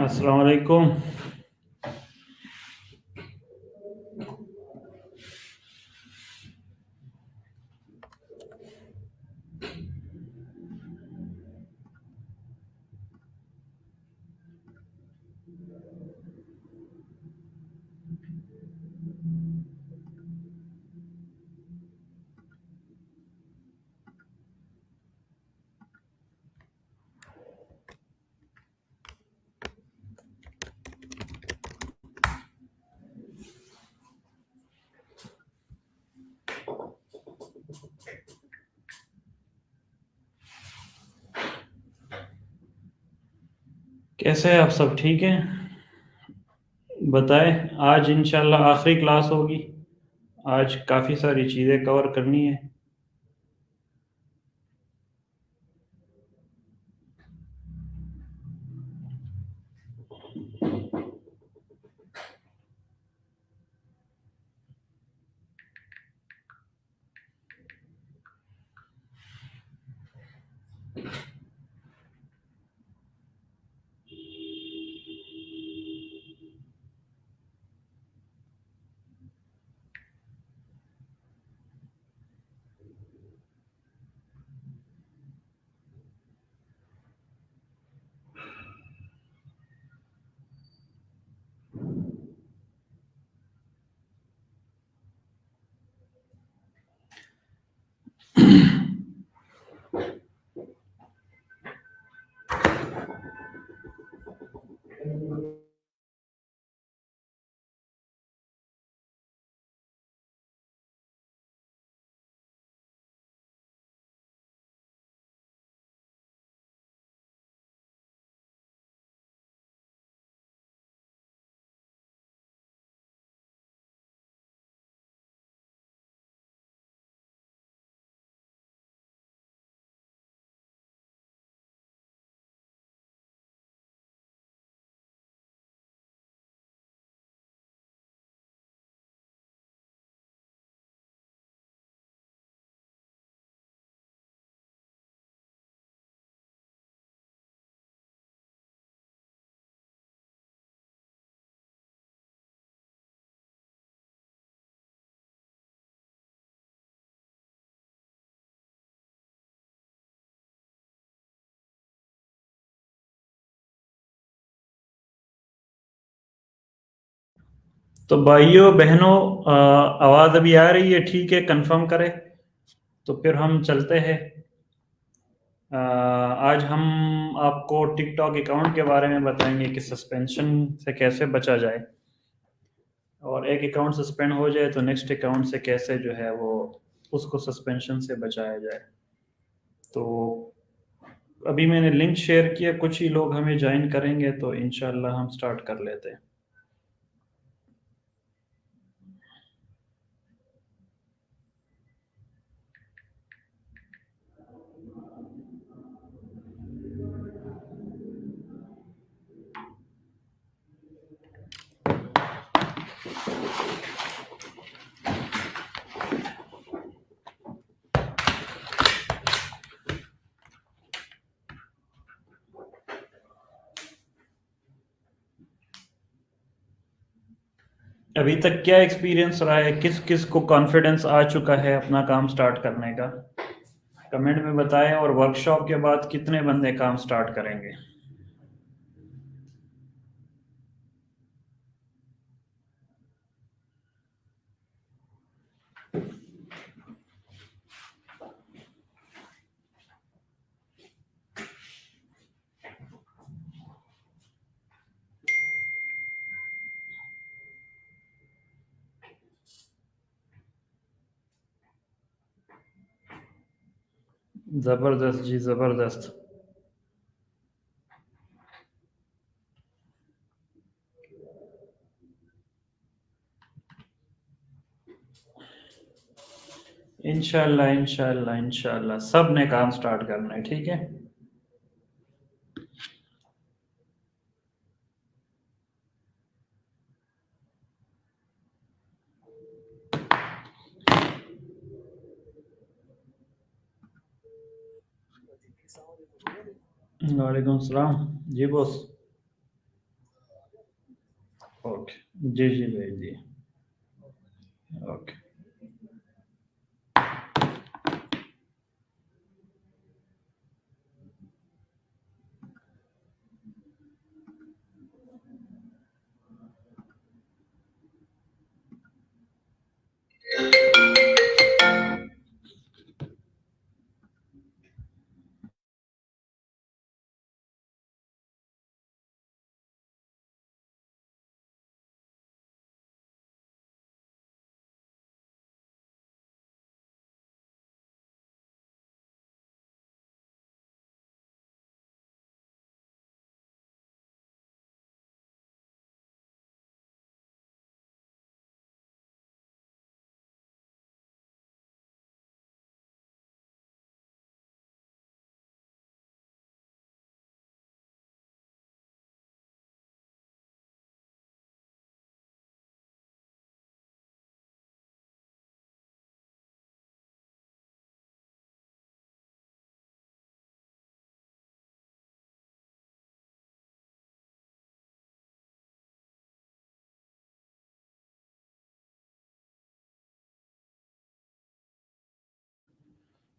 अस्सलाम वालेकुम। कैसे हैं आप सब? ठीक हैं? बताएं। आज इंशाल्लाह आखिरी क्लास होगी। आज काफ़ी सारी चीज़ें कवर करनी है। तो भाइयों बहनों, आवाज़ अभी आ रही है? ठीक है, कंफर्म करें तो फिर हम चलते हैं। आज हम आपको टिकटॉक अकाउंट के बारे में बताएंगे कि सस्पेंशन से कैसे बचा जाए, और एक अकाउंट सस्पेंड हो जाए तो नेक्स्ट अकाउंट से कैसे जो है वो उसको सस्पेंशन से बचाया जाए। तो अभी मैंने लिंक शेयर किया, कुछ ही लोग हमें ज्वाइन करेंगे तो इंशाल्लाह हम स्टार्ट कर लेते हैं। अभी तक क्या एक्सपीरियंस रहा है? किस किस को कॉन्फिडेंस आ चुका है अपना काम स्टार्ट करने का? कमेंट में बताएं। और वर्कशॉप के बाद कितने बंदे काम स्टार्ट करेंगे? ज़बरदस्त जी, ज़बरदस्त। इंशाल्लाह इंशाल्लाह इंशाल्लाह सब ने काम स्टार्ट करना है, ठीक है। वालेकुम सलाम जी बॉस। जी जी भेज दिए। ओके।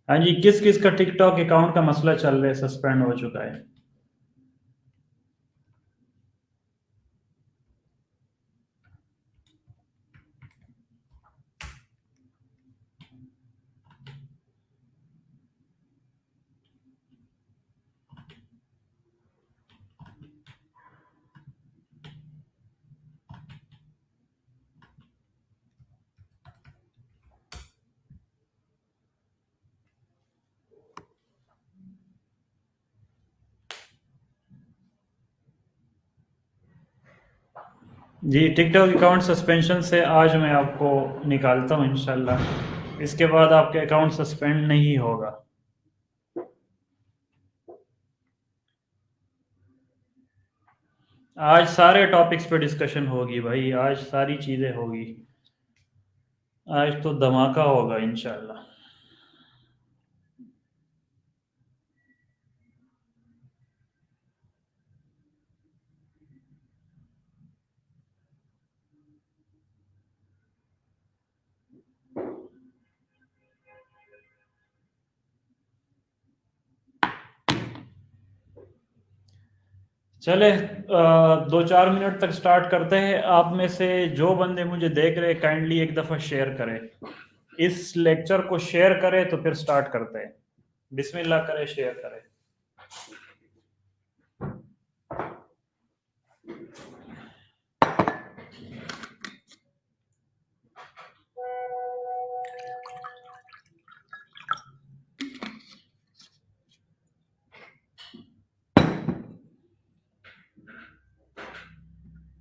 हाँ जी, किस किस का टिकटॉक अकाउंट का मसला चल रहा है, सस्पेंड हो चुका है? जी, टिकटॉक अकाउंट सस्पेंशन से आज मैं आपको निकालता हूँ इंशाल्लाह। इसके बाद आपके अकाउंट सस्पेंड नहीं होगा। आज सारे टॉपिक्स पे डिस्कशन होगी भाई, आज सारी चीज़ें होगी। आज तो धमाका होगा इंशाल्लाह। चले, 2-4 मिनट तक स्टार्ट करते हैं। आप में से जो बंदे मुझे देख रहे हैं काइंडली एक दफ़ा शेयर करें, इस लेक्चर को शेयर करें तो फिर स्टार्ट करते हैं। बिस्मिल्लाह करें, शेयर करें।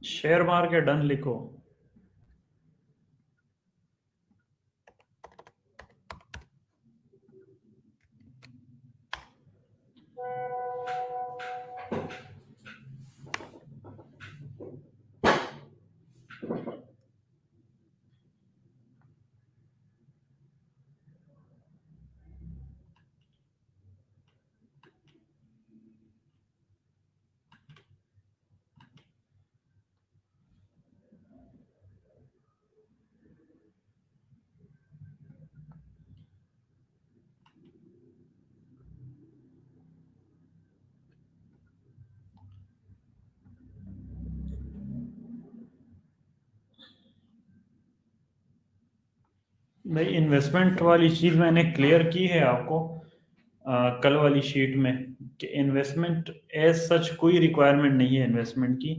शेयर मार के डन लिखो। भाई, इन्वेस्टमेंट वाली चीज़ मैंने क्लियर की है आपको कल वाली शीट में, कि इन्वेस्टमेंट एज सच कोई रिक्वायरमेंट नहीं है इन्वेस्टमेंट की।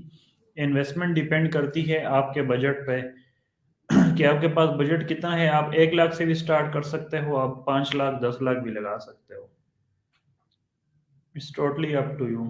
इन्वेस्टमेंट डिपेंड करती है आपके बजट पे कि आपके पास बजट कितना है। आप 1 लाख से भी स्टार्ट कर सकते हो, आप 5 लाख 10 लाख भी लगा सकते हो। It's totally up to you.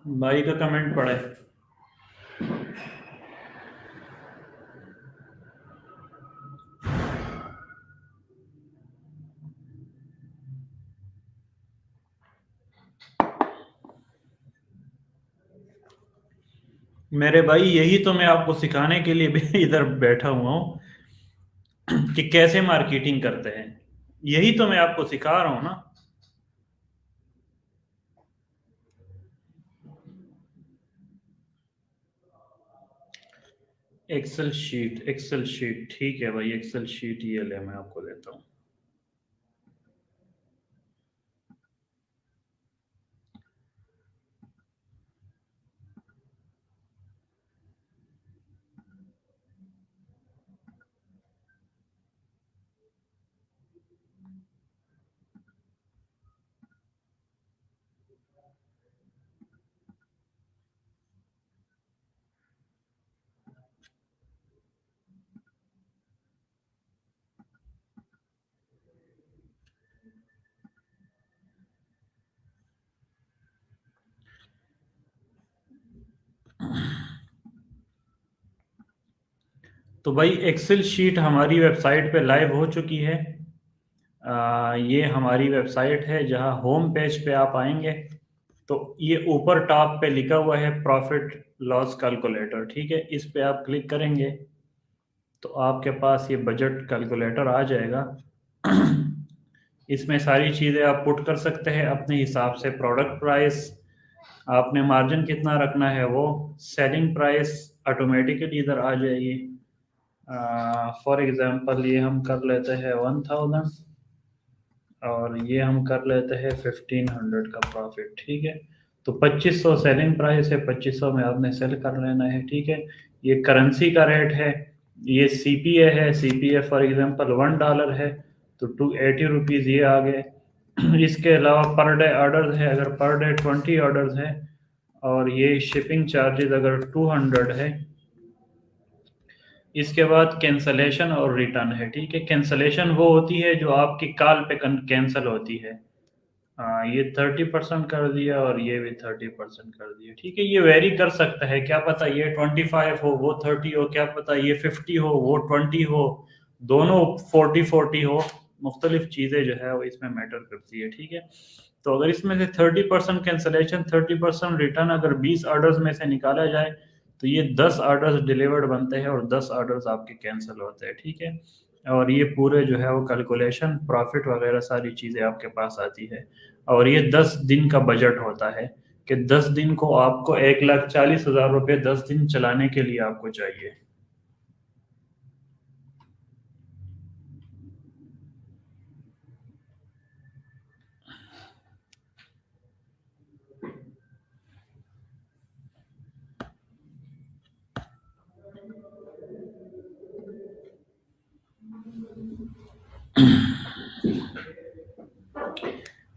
भाई का कमेंट पढ़े। मेरे भाई यही तो मैं आपको सिखाने के लिए भी इधर बैठा हुआ हूँ कि कैसे मार्केटिंग करते हैं। यही तो मैं आपको सिखा रहा हूँ ना। एक्सेल शीट ठीक है भाई, एक्सेल शीट ये ले मैं आपको देता हूँ। तो भाई एक्सेल शीट हमारी वेबसाइट पे लाइव हो चुकी है। ये हमारी वेबसाइट है, जहाँ होम पेज पे आप आएंगे तो ये ऊपर टॉप पे लिखा हुआ है प्रॉफिट लॉस कैलकुलेटर, ठीक है। इस पे आप क्लिक करेंगे तो आपके पास ये बजट कैलकुलेटर आ जाएगा। इसमें सारी चीज़ें आप पुट कर सकते हैं अपने हिसाब से, प्रोडक्ट प्राइस, आपने मार्जिन कितना रखना है वो, सेलिंग प्राइस ऑटोमेटिकली इधर आ जाएगी। फॉर एग्जांपल ये हम कर लेते हैं 1000 और ये हम कर लेते हैं 1500 का प्रॉफिट, ठीक है। तो 2500 सेलिंग प्राइस है, 2500 में आपने सेल कर लेना है, ठीक है। ये करेंसी का रेट है, ये सीपीए है, सीपीए फॉर एग्जांपल $1 है तो 280 रुपीज़ ये आ गए। इसके अलावा पर डे ऑर्डर है, अगर पर डे 20 ऑर्डर्स है, और ये शिपिंग चार्जेस अगर 200 है। इसके बाद कैंसलेशन और रिटर्न है, ठीक है। कैंसलेशन वो होती है जो आपकी कॉल पे कैंसिल होती है। हाँ, ये 30% कर दिया और ये भी 30% कर दिया, ठीक है। ये वेरी कर सकता है, क्या पता ये 25 हो वो 30 हो, क्या पता ये 50 हो वो 20 हो, दोनों 40-40 हो। मुख्तलिफ चीज़ें जो है वो इसमें मैटर करती है, ठीक है। तो अगर इसमें से 30% कैंसलेशन, 30% रिटर्न अगर 20 ऑर्डर्स में से निकाला जाए तो ये 10 ऑर्डर्स डिलीवर्ड बनते हैं और 10 ऑर्डर्स आपके कैंसिल होते हैं, ठीक है। और ये पूरे जो है वो कैलकुलेशन प्रॉफिट वगैरह सारी चीज़ें आपके पास आती है। और ये 10 दिन का बजट होता है कि 10 दिन को आपको 1,40,000 रुपये 10 दिन चलाने के लिए आपको चाहिए।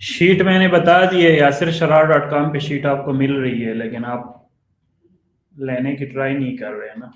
शीट मैंने बता दी है, यासिर शरार.com पे शीट आपको मिल रही है, लेकिन आप लेने की ट्राई नहीं कर रहे हैं ना।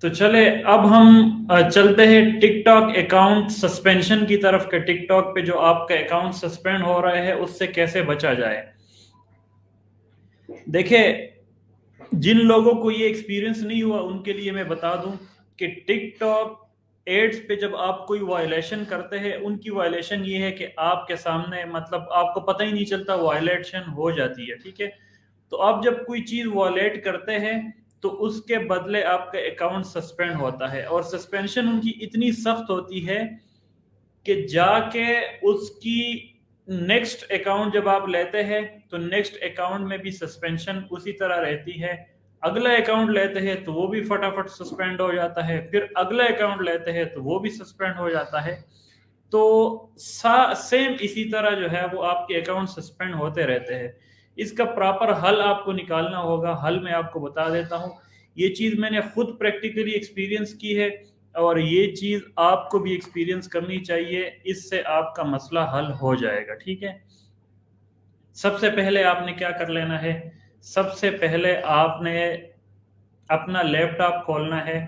तो चले अब हम चलते हैं टिकटॉक अकाउंट सस्पेंशन की तरफ के। टिकटॉक पे जो आपका अकाउंट सस्पेंड हो रहा है उससे कैसे बचा जाए। देखिए, जिन लोगों को ये एक्सपीरियंस नहीं हुआ उनके लिए मैं बता दूं कि टिकटॉक एड्स पे जब आप कोई वायलेशन करते हैं, उनकी वायलेशन ये है कि आपके सामने मतलब आपको पता ही नहीं चलता, वायलेशन हो जाती है, ठीक है। तो आप जब कोई चीज वॉलेट करते हैं तो उसके बदले आपका अकाउंट सस्पेंड होता है, और सस्पेंशन उनकी इतनी सख्त होती है कि जाके उसकी नेक्स्ट अकाउंट जब आप लेते हैं तो नेक्स्ट अकाउंट में भी सस्पेंशन उसी तरह रहती है। अगला अकाउंट लेते हैं तो वो भी फटाफट सस्पेंड हो जाता है, फिर अगला अकाउंट लेते हैं तो वो भी सस्पेंड हो जाता है। तो सेम इसी तरह जो है वो आपके अकाउंट सस्पेंड होते रहते हैं। इसका प्रॉपर हल आपको निकालना होगा। हल मैं आपको बता देता हूँ। ये चीज मैंने खुद प्रैक्टिकली एक्सपीरियंस की है, और ये चीज आपको भी एक्सपीरियंस करनी चाहिए। इससे आपका मसला हल हो जाएगा, ठीक है। सबसे पहले आपने क्या कर लेना है, सबसे पहले आपने अपना लैपटॉप खोलना है।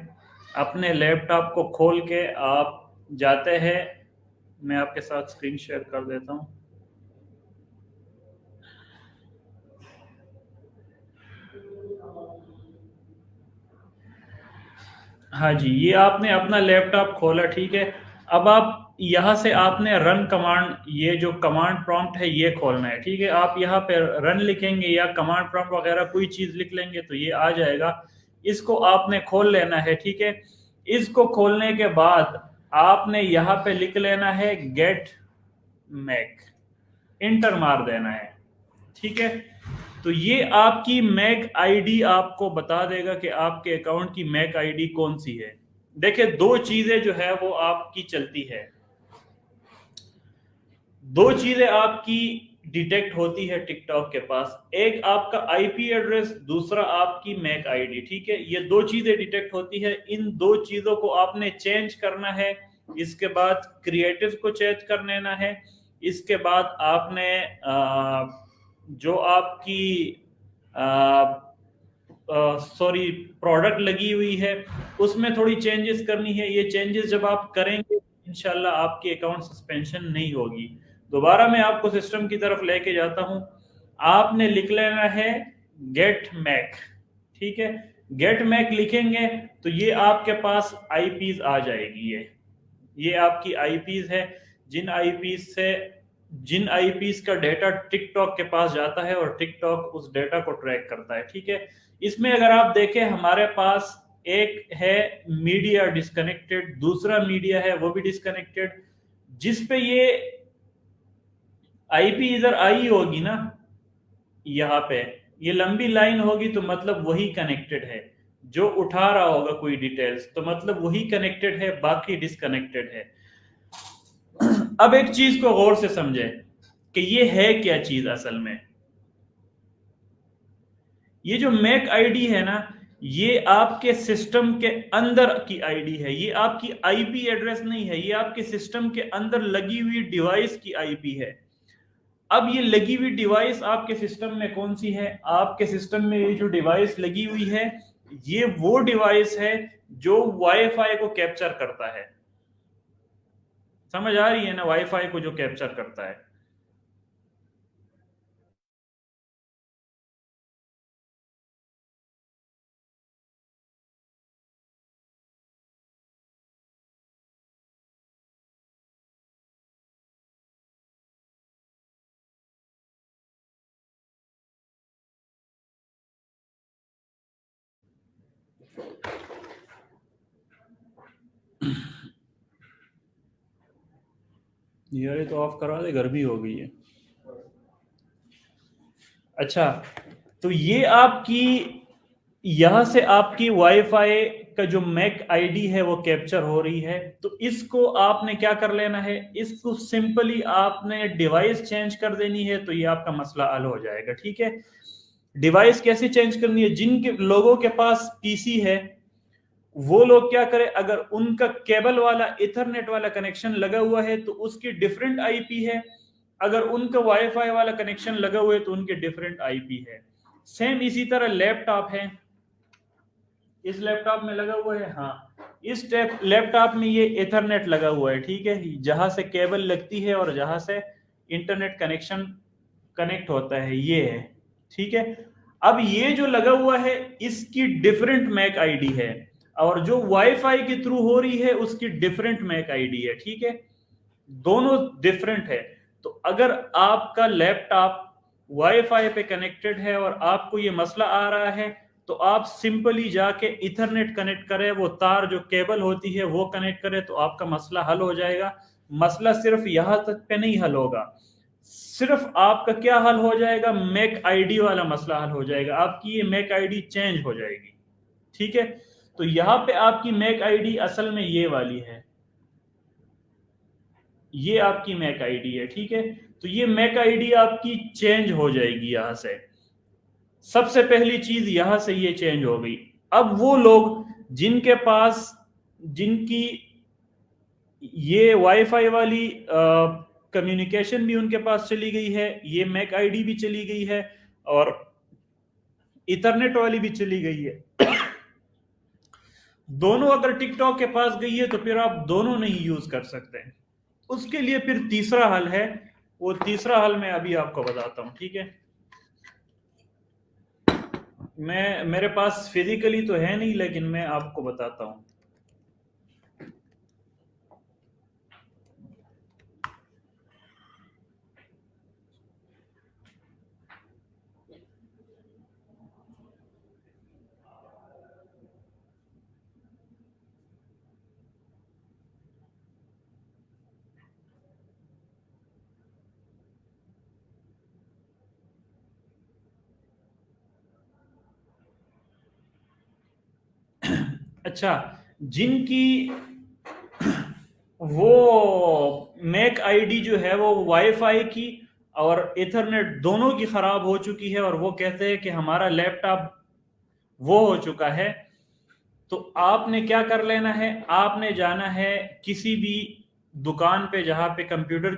अपने लैपटॉप को खोल के आप जाते हैं, मैं आपके साथ स्क्रीन शेयर कर देता हूँ। हाँ जी, ये आपने अपना लैपटॉप खोला, ठीक है। अब आप यहाँ से आपने रन कमांड, ये जो कमांड प्रॉम्प्ट है ये खोलना है, ठीक है। आप यहाँ पे रन लिखेंगे या कमांड प्रॉम्प्ट वगैरह कोई चीज लिख लेंगे तो ये आ जाएगा। इसको आपने खोल लेना है, ठीक है। इसको खोलने के बाद आपने यहाँ पे लिख लेना है गेट मैक, इंटर मार देना है, ठीक है। तो ये आपकी मैक आईडी आपको बता देगा कि आपके अकाउंट की मैक आईडी कौन सी है। देखिए, दो चीजें जो है वो आपकी चलती है, दो चीजें आपकी डिटेक्ट होती है टिकटॉक के पास। एक आपका आईपी एड्रेस, दूसरा आपकी मैक आईडी, ठीक है। ये दो चीजें डिटेक्ट होती है। इन दो चीजों को आपने चेंज करना है। इसके बाद क्रिएटिव को चेंज कर लेना है। इसके बाद आपने जो आपकी सॉरी प्रोडक्ट लगी हुई है उसमें थोड़ी चेंजेस करनी है। ये चेंजेस जब आप करेंगे इंशाल्लाह आपकी अकाउंट सस्पेंशन नहीं होगी। दोबारा मैं आपको सिस्टम की तरफ लेके जाता हूं। आपने लिख लेना है गेट मैक, ठीक है। गेट मैक लिखेंगे तो ये आपके पास आईपीज आ जाएगी। ये आपकी आईपीज है। जिन आईपीज से जिन आईपीज का डेटा टिकटॉक के पास जाता है और टिकटॉक उस डेटा को ट्रैक करता है, ठीक है। इसमें अगर आप देखें हमारे पास एक है मीडिया डिस्कनेक्टेड, दूसरा मीडिया है वो भी डिस्कनेक्टेड। जिस पे ये आईपी इधर आई होगी ना, यहाँ पे ये लंबी लाइन होगी तो मतलब वही कनेक्टेड है। जो उठा रहा होगा कोई डिटेल्स तो मतलब वही कनेक्टेड है, बाकी डिस्कनेक्टेड है। अब एक चीज को गौर से समझे कि ये है क्या चीज असल में। ये जो मैक आईडी है ना, ये आपके सिस्टम के अंदर की आईडी है। ये आपकी आईपी एड्रेस नहीं है, ये आपके सिस्टम के अंदर लगी हुई डिवाइस की आईपी है। अब ये लगी हुई डिवाइस आपके सिस्टम में कौन सी है, आपके सिस्टम में ये जो डिवाइस लगी हुई है ये वो डिवाइस है जो वाईफाई को कैप्चर करता है। समझ आ रही है ना, वाईफाई को जो कैप्चर करता है। यार ये तो ऑफ करा दे, गर्मी हो गई है। अच्छा, तो ये आपकी यहां से आपकी वाईफाई का जो मैक आईडी है वो कैप्चर हो रही है। तो इसको आपने क्या कर लेना है, इसको सिंपली आपने डिवाइस चेंज कर देनी है तो ये आपका मसला हल हो जाएगा, ठीक है। डिवाइस कैसे चेंज करनी है, जिनके लोगों के पास पीसी है वो लोग क्या करें, अगर उनका केबल वाला इथरनेट वाला कनेक्शन लगा हुआ है तो उसकी डिफरेंट आईपी है। अगर उनका वाईफाई वाला कनेक्शन लगा हुआ है तो उनके डिफरेंट आईपी है। सेम इसी तरह लैपटॉप है। इस लैपटॉप में लगा हुआ है, हाँ। इस लैपटॉप में ये एथरनेट लगा हुआ है, ठीक है, जहां से केबल लगती है और जहां से इंटरनेट कनेक्शन कनेक्ट होता है, ये है, ठीक है। अब ये जो लगा हुआ है इसकी डिफरेंट मैक आईडी है, और जो वाईफाई के थ्रू हो रही है उसकी डिफरेंट मैक आईडी है, ठीक है, दोनों डिफरेंट है। तो अगर आपका लैपटॉप वाईफाई पे कनेक्टेड है और आपको ये मसला आ रहा है, तो आप सिंपली जाके इथरनेट कनेक्ट करें, वो तार जो केबल होती है वो कनेक्ट करें, तो आपका मसला हल हो जाएगा। मसला सिर्फ यहां तक पे नहीं हल होगा, सिर्फ आपका क्या हल हो जाएगा, मैक आईडी वाला मसला हल हो जाएगा, आपकी ये मैक आईडी चेंज हो जाएगी, ठीक है। तो यहां पे आपकी मैक आईडी असल में ये वाली है, ये आपकी मैक आईडी है, ठीक है। तो ये मैक आईडी आपकी चेंज हो जाएगी यहां से, सबसे पहली चीज यहां से ये चेंज हो गई। अब वो लोग जिनके पास, जिनकी ये वाईफाई वाली कम्युनिकेशन भी उनके पास चली गई है, ये मैक आईडी भी चली गई है, और इथरनेट वाली भी चली गई है, दोनों अगर टिकटॉक के पास गई है तो फिर आप दोनों नहीं यूज कर सकते। उसके लिए फिर तीसरा हल है, वो तीसरा हल मैं अभी आपको बताता हूं, ठीक है। मैं, मेरे पास फिजिकली तो है नहीं, लेकिन मैं आपको बताता हूं। अच्छा, जिनकी वो मैक आईडी जो है वो वाईफाई की और इथरनेट दोनों की खराब हो चुकी है, और वो कहते हैं कि हमारा लैपटॉप वो हो चुका है, तो आपने क्या कर लेना है, आपने जाना है किसी भी दुकान पे जहां पे कंप्यूटर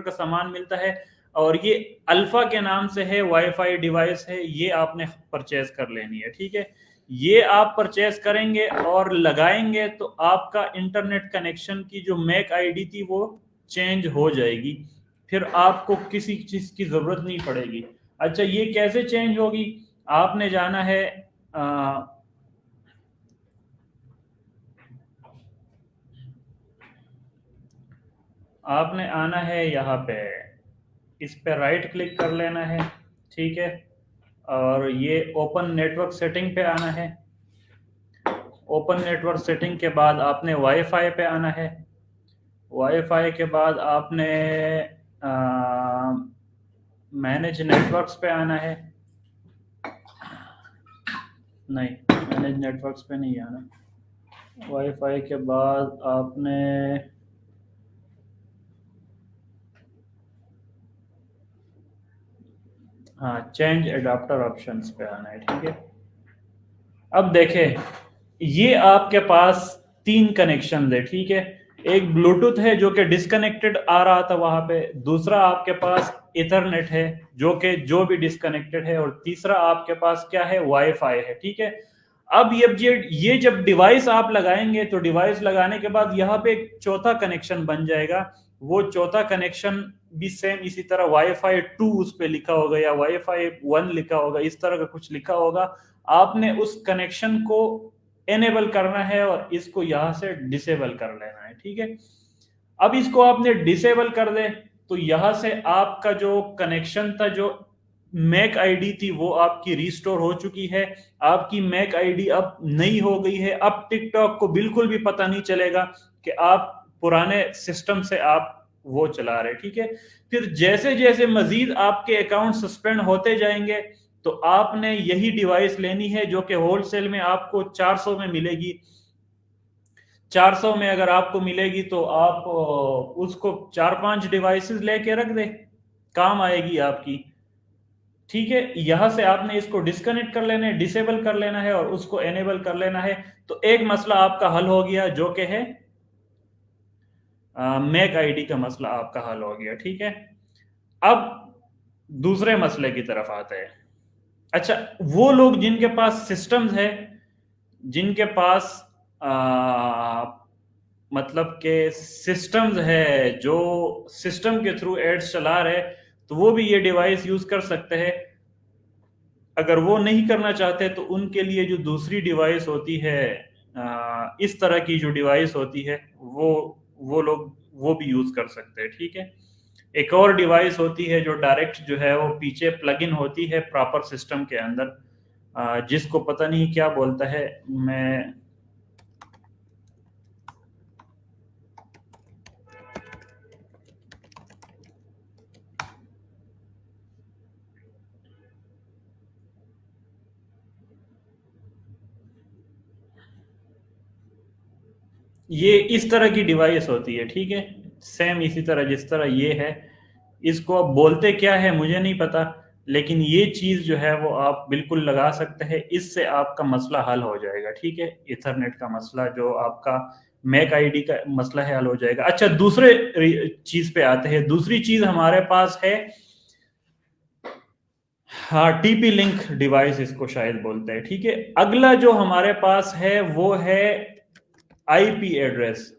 का सामान मिलता है, और ये अल्फा के नाम से है, वाईफाई डिवाइस है, ये आपने परचेज कर लेनी है, ठीक है। ये आप परचेज करेंगे और लगाएंगे तो आपका इंटरनेट कनेक्शन की जो मैक आईडी थी वो चेंज हो जाएगी, फिर आपको किसी चीज की जरूरत नहीं पड़ेगी। अच्छा, ये कैसे चेंज होगी, आपने जाना है, आपने आना है यहाँ पे, इस पे राइट क्लिक कर लेना है, ठीक है, और ये ओपन नेटवर्क सेटिंग पे आना है। ओपन नेटवर्क सेटिंग के बाद आपने वाईफाई पे आना है। वाईफाई के बाद आपने मैनेज नेटवर्क्स पे आना है। नहीं, मैनेज नेटवर्क्स पे नहीं आना। वाईफाई के बाद आपने हाँ, चेंज एडाप्टर ऑप्शंस पे आना है, ठीक है। अब देखें, ये आपके पास तीन कनेक्शन है, ठीक है। एक ब्लूटूथ है जो कि डिस्कनेक्टेड आ रहा था वहां पे, दूसरा आपके पास इथरनेट है जो कि जो भी डिस्कनेक्टेड है, और तीसरा आपके पास क्या है, वाईफाई है, ठीक है। अब ये जब डिवाइस आप लगाएंगे तो डिवाइस लगाने के बाद यहाँ पे एक चौथा कनेक्शन बन जाएगा, वो चौथा कनेक्शन भी सेम इसी तरह वाईफाई 2 उस पे लिखा होगा या वाईफाई 1 लिखा होगा, इस तरह का कुछ लिखा होगा। आपने उस कनेक्शन को एनेबल करना है और इसको यहां से डिसेबल कर लेना है, ठीक है। अब इसको आपने डिसेबल कर दे तो यहां से आपका जो कनेक्शन था, जो मैक आईडी थी, वो आपकी रिस्टोर हो चुकी है। आपकी मैक आईडी अब नई हो गई है। अब टिकटॉक को बिल्कुल भी पता नहीं चलेगा कि आप पुराने सिस्टम से आप वो चला रहे, ठीक है। फिर जैसे जैसे मजीद आपके अकाउंट सस्पेंड होते जाएंगे, तो आपने यही डिवाइस लेनी है जो कि होलसेल में आपको 400 में मिलेगी। 400 में अगर आपको मिलेगी तो आप उसको 4-5 डिवाइसेस लेके रख दे, काम आएगी आपकी, ठीक है। यहां से आपने इसको डिस्कनेक्ट कर लेना है, डिसेबल कर लेना है और उसको एनेबल कर लेना है, तो एक मसला आपका हल हो गया जो कि है मैक आईडी का मसला आपका हल हो गया, ठीक है। अब दूसरे मसले की तरफ आते हैं। अच्छा, वो लोग जिनके पास सिस्टम्स है, जिनके पास मतलब के सिस्टम्स है जो सिस्टम के थ्रू एड्स चला रहे, तो वो भी ये डिवाइस यूज कर सकते हैं। अगर वो नहीं करना चाहते तो उनके लिए जो दूसरी डिवाइस होती है, इस तरह की जो डिवाइस होती है, वो लोग वो भी यूज कर सकते हैं। ठीक है। एक और डिवाइस होती है जो डायरेक्ट जो है वो पीछे प्लग इन होती है प्रॉपर सिस्टम के अंदर, जिसको पता नहीं क्या बोलता है। मैं ये इस तरह की डिवाइस होती है। ठीक है। सेम इसी तरह जिस तरह ये है। इसको आप बोलते क्या है मुझे नहीं पता, लेकिन ये चीज जो है वो आप बिल्कुल लगा सकते हैं। इससे आपका मसला हल हो जाएगा। ठीक है। इथरनेट का मसला जो आपका मैक आईडी का मसला है हल हो जाएगा। अच्छा, दूसरे चीज पे आते हैं। दूसरी चीज हमारे पास है, हाँ, टीपी लिंक डिवाइस इसको शायद बोलते हैं। ठीक है। अगला जो हमारे पास है वो है आईपी एड्रेस।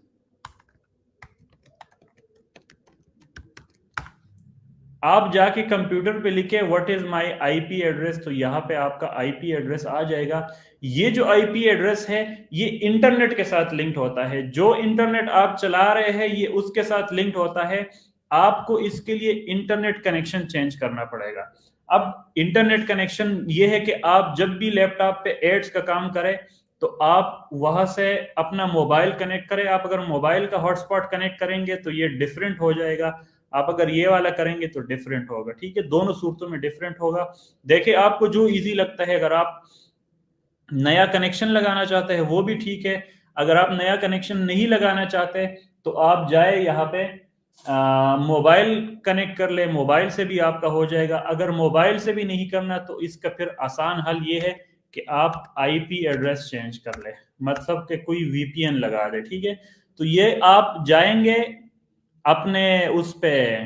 आप जाके कंप्यूटर पे लिखे what is my IP address, तो यहाँ पे आपका आईपी एड्रेस आ जाएगा। ये जो आईपी एड्रेस है ये इंटरनेट के साथ लिंक्ड होता है। जो इंटरनेट आप चला रहे हैं ये उसके साथ लिंक्ड होता है। आपको इसके लिए इंटरनेट कनेक्शन चेंज करना पड़ेगा। अब इंटरनेट कनेक्शन ये है कि आप जब भी लैपटॉप पे एड्स का काम करें तो आप वहां से अपना मोबाइल कनेक्ट करें। आप अगर मोबाइल का हॉटस्पॉट कनेक्ट करेंगे तो ये डिफरेंट हो जाएगा। आप अगर ये वाला करेंगे तो डिफरेंट होगा। ठीक है। दोनों सूरतों में डिफरेंट होगा। देखिए आपको जो इजी लगता है। अगर आप नया कनेक्शन लगाना चाहते हैं वो भी ठीक है। अगर आप नया कनेक्शन नहीं लगाना चाहते तो आप जाए यहाँ पे मोबाइल कनेक्ट कर ले, मोबाइल से भी आपका हो जाएगा। अगर मोबाइल से भी नहीं करना तो इसका फिर आसान हल ये है कि आप आईपी एड्रेस चेंज कर ले, मतलब कि कोई वीपीएन लगा दे। ठीक है। तो ये आप जाएंगे अपने उस पे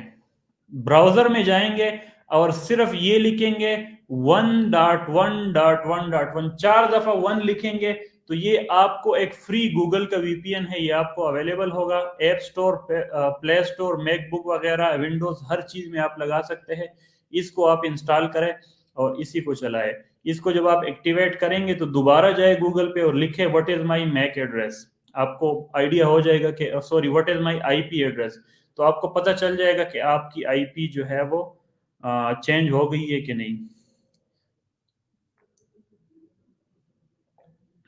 ब्राउजर में जाएंगे और सिर्फ ये लिखेंगे 1.1.1.1, 4 दफा 1 लिखेंगे तो ये आपको एक फ्री गूगल का वीपीएन है, ये आपको अवेलेबल होगा app store, play store, MacBook वगैरह, विंडोज, हर चीज में आप लगा सकते हैं। इसको आप इंस्टॉल करें और इसी को चलाए। इसको जब आप एक्टिवेट करेंगे तो दोबारा जाए गूगल पे और लिखे what is my MAC address. आपको आइडिया हो जाएगा कि sorry what is my IP address, तो आपको पता चल जाएगा कि आपकी आईपी जो है वो चेंज हो गई है कि नहीं।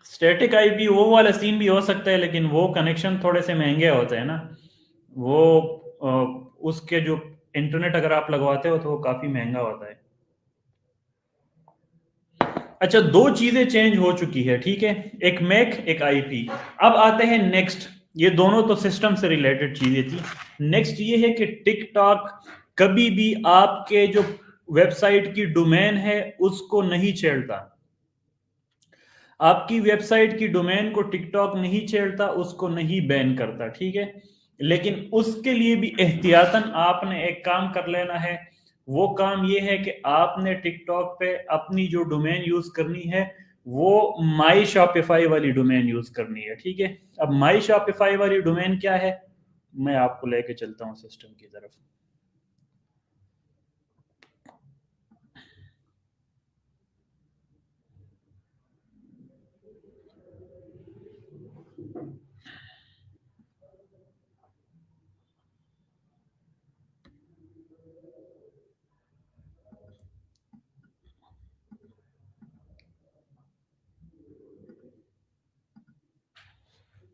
स्टैटिक आईपी वो वाला सीन भी हो सकता है, लेकिन वो कनेक्शन थोड़े से महंगे होते हैं ना। वो उसके जो इंटरनेट अगर आप लगवाते हो तो वो काफी महंगा होता है। अच्छा, दो चीजें चेंज हो चुकी है। ठीक है। एक मैक, एक आईपी। अब आते हैं नेक्स्ट। ये दोनों तो सिस्टम से रिलेटेड चीजें थी। नेक्स्ट ये है कि टिकटॉक कभी भी आपके जो वेबसाइट की डोमेन है उसको नहीं छेड़ता। आपकी वेबसाइट की डोमेन को टिकटॉक नहीं छेड़ता, उसको नहीं बैन करता। ठीक है। लेकिन उसके लिए भी एहतियातन आपने एक काम कर लेना है। वो काम ये है कि आपने टिकटॉक पे अपनी जो डोमेन यूज करनी है वो माई शॉपिफाई वाली डोमेन यूज करनी है। ठीक है। अब माई शॉपिफाई वाली डोमेन क्या है, मैं आपको लेके चलता हूँ सिस्टम की तरफ।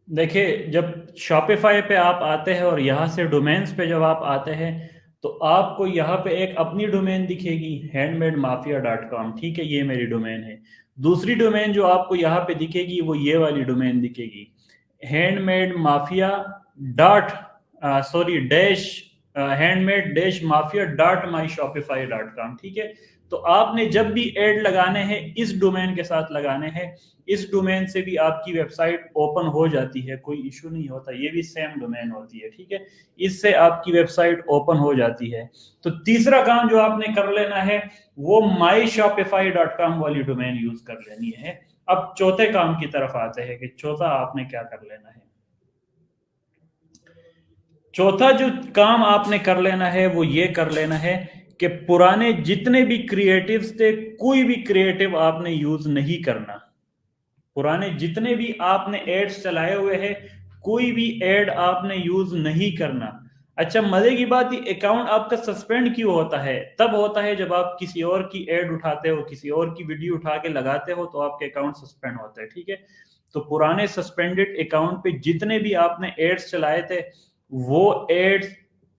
देखिए, जब शॉपिफाई पे आप आते हैं और यहाँ से डोमेन्स पे जब आप आते हैं तो आपको यहाँ पे एक अपनी डोमेन दिखेगी handmademafia.com। ठीक है। ये मेरी डोमेन है। दूसरी डोमेन जो आपको यहाँ पे दिखेगी वो ये वाली डोमेन दिखेगी, handmade dot sorry dash handmade dash mafia dot माई शॉपिफाई डॉट कॉम। ठीक है। तो आपने जब भी एड लगाने हैं इस डोमेन के साथ लगाने हैं। इस डोमेन से भी आपकी वेबसाइट ओपन हो जाती है, कोई इशू नहीं होता। ये भी सेम डोमेन होती है। ठीक है। इससे आपकी वेबसाइट ओपन हो जाती है। तो तीसरा काम जो आपने कर लेना है वो माई शॉपिफाई डॉट कॉम वाली डोमेन यूज कर लेनी है। अब चौथे काम की तरफ आते हैं कि चौथा आपने क्या कर लेना है। चौथा जो काम आपने कर लेना है वो ये कर लेना है कि पुराने जितने भी क्रिएटिव्स थे, कोई भी क्रिएटिव आपने यूज नहीं करना। पुराने जितने भी आपने एड्स चलाए हुए हैं, कोई भी एड आपने यूज नहीं करना। अच्छा, मजे की बात, ये अकाउंट आपका सस्पेंड क्यों होता है? तब होता है जब आप किसी और की एड उठाते हो, किसी और की वीडियो उठा के लगाते हो, तो आपके अकाउंट सस्पेंड होते हैं। ठीक है, तो पुराने सस्पेंडेड अकाउंट पे जितने भी आपने एड्स चलाए थे, वो एड्स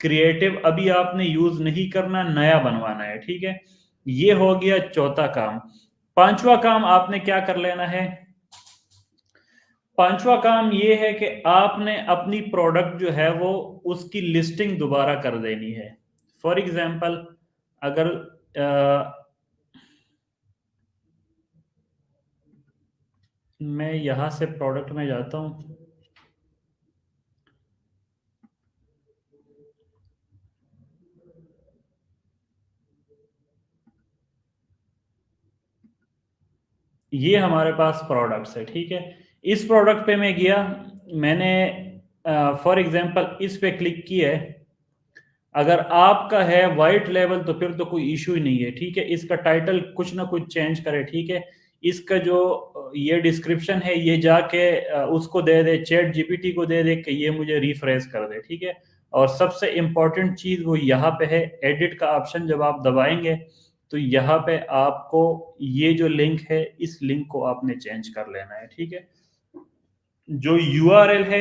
क्रिएटिव अभी आपने यूज नहीं करना, नया बनवाना है। ठीक है, ये हो गया चौथा काम। पांचवा काम आपने क्या कर लेना है? पांचवा काम ये है कि आपने अपनी प्रोडक्ट जो है वो उसकी लिस्टिंग दोबारा कर देनी है। फॉर एग्जाम्पल, अगर मैं यहां से प्रोडक्ट में जाता हूं, ये हमारे पास प्रोडक्ट्स है। ठीक है, इस प्रोडक्ट पे मैं गया, मैंने फॉर एग्जांपल इस पे क्लिक किया है। अगर आपका है वाइट लेवल तो फिर तो कोई इशू ही नहीं है। ठीक है, इसका टाइटल कुछ ना कुछ चेंज करे। ठीक है, इसका जो ये डिस्क्रिप्शन है, ये जाके उसको दे दे, चैट जीपीटी को दे दे कि ये मुझे रिफ्रेश कर दे। ठीक है, और सबसे इंपॉर्टेंट चीज वो यहाँ पे है, एडिट का ऑप्शन जब आप दबाएंगे तो यहाँ पे आपको ये जो लिंक है, इस लिंक को आपने चेंज कर लेना है। ठीक है, जो यूआरएल है,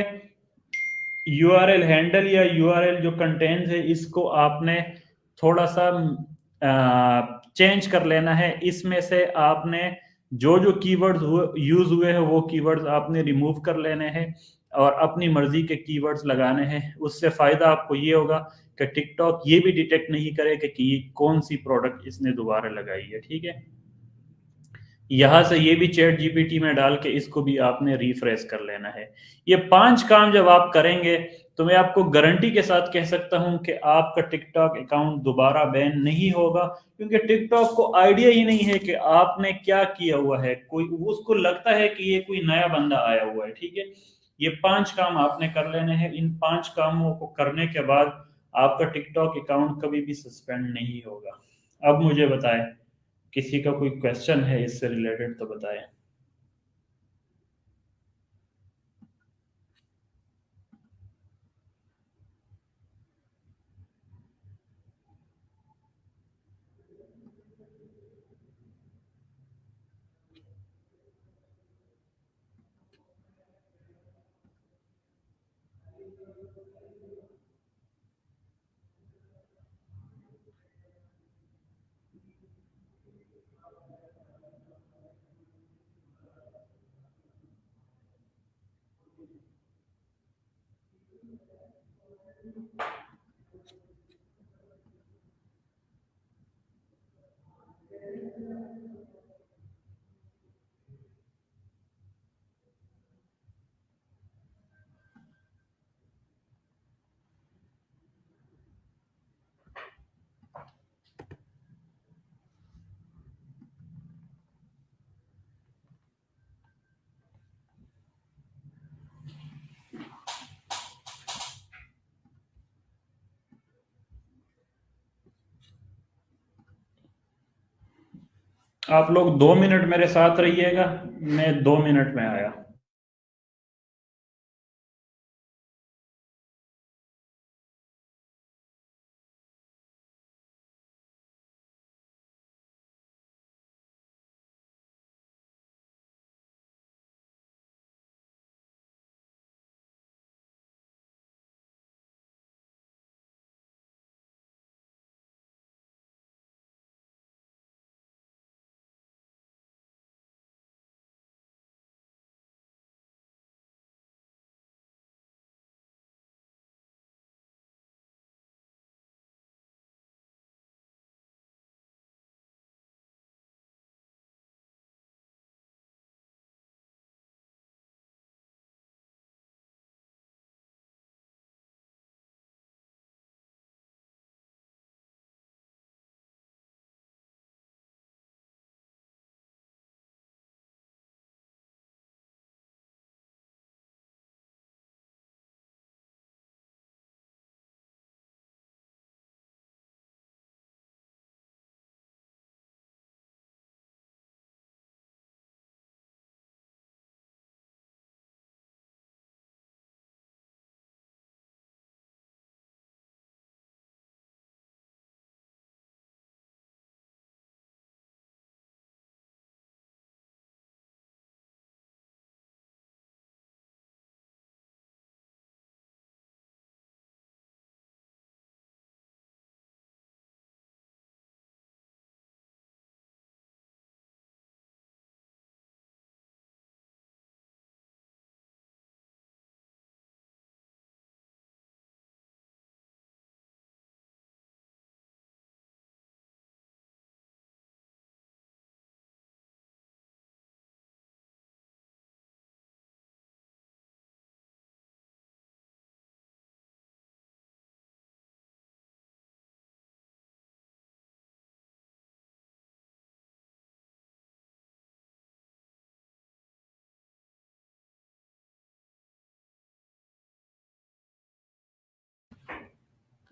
यूआरएल हैंडल या यूआरएल जो कंटेंट है, इसको आपने थोड़ा सा चेंज कर लेना है। इसमें से आपने जो जो कीवर्ड्स यूज हुए हैं वो कीवर्ड्स आपने रिमूव कर लेने हैं और अपनी मर्जी के कीवर्ड्स लगाने हैं। उससे फायदा आपको ये होगा कि टिकटॉक ये भी डिटेक्ट नहीं करेगा कि कौन सी प्रोडक्ट इसने दोबारा लगाई है। ठीक है, यहां से ये भी चैट जीपीटी में डाल के इसको भी आपने रिफ्रेश कर लेना है। ये पांच काम जब आप करेंगे तो मैं आपको गारंटी के साथ कह सकता हूं कि आपका टिकटॉक अकाउंट दोबारा बैन नहीं होगा, क्योंकि टिकटॉक को आइडिया ही नहीं है कि आपने क्या किया हुआ है। कोई उसको लगता है कि ये कोई नया बंदा आया हुआ है। ठीक है, ये पांच काम आपने कर लेने हैं। इन पांच कामों को करने के बाद आपका टिकटॉक अकाउंट कभी भी सस्पेंड नहीं होगा। अब मुझे बताएं, किसी का कोई क्वेश्चन है इससे रिलेटेड तो बताएं। आप लोग 2 मिनट मेरे साथ रहिएगा, मैं 2 मिनट में आया।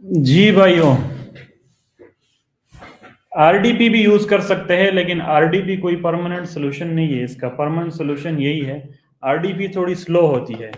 जी भाइयों, आरडीपी भी यूज कर सकते हैं, लेकिन आरडीपी कोई परमानेंट सोल्यूशन नहीं है। इसका परमानेंट सोल्यूशन यही है, आरडीपी थोड़ी स्लो होती है।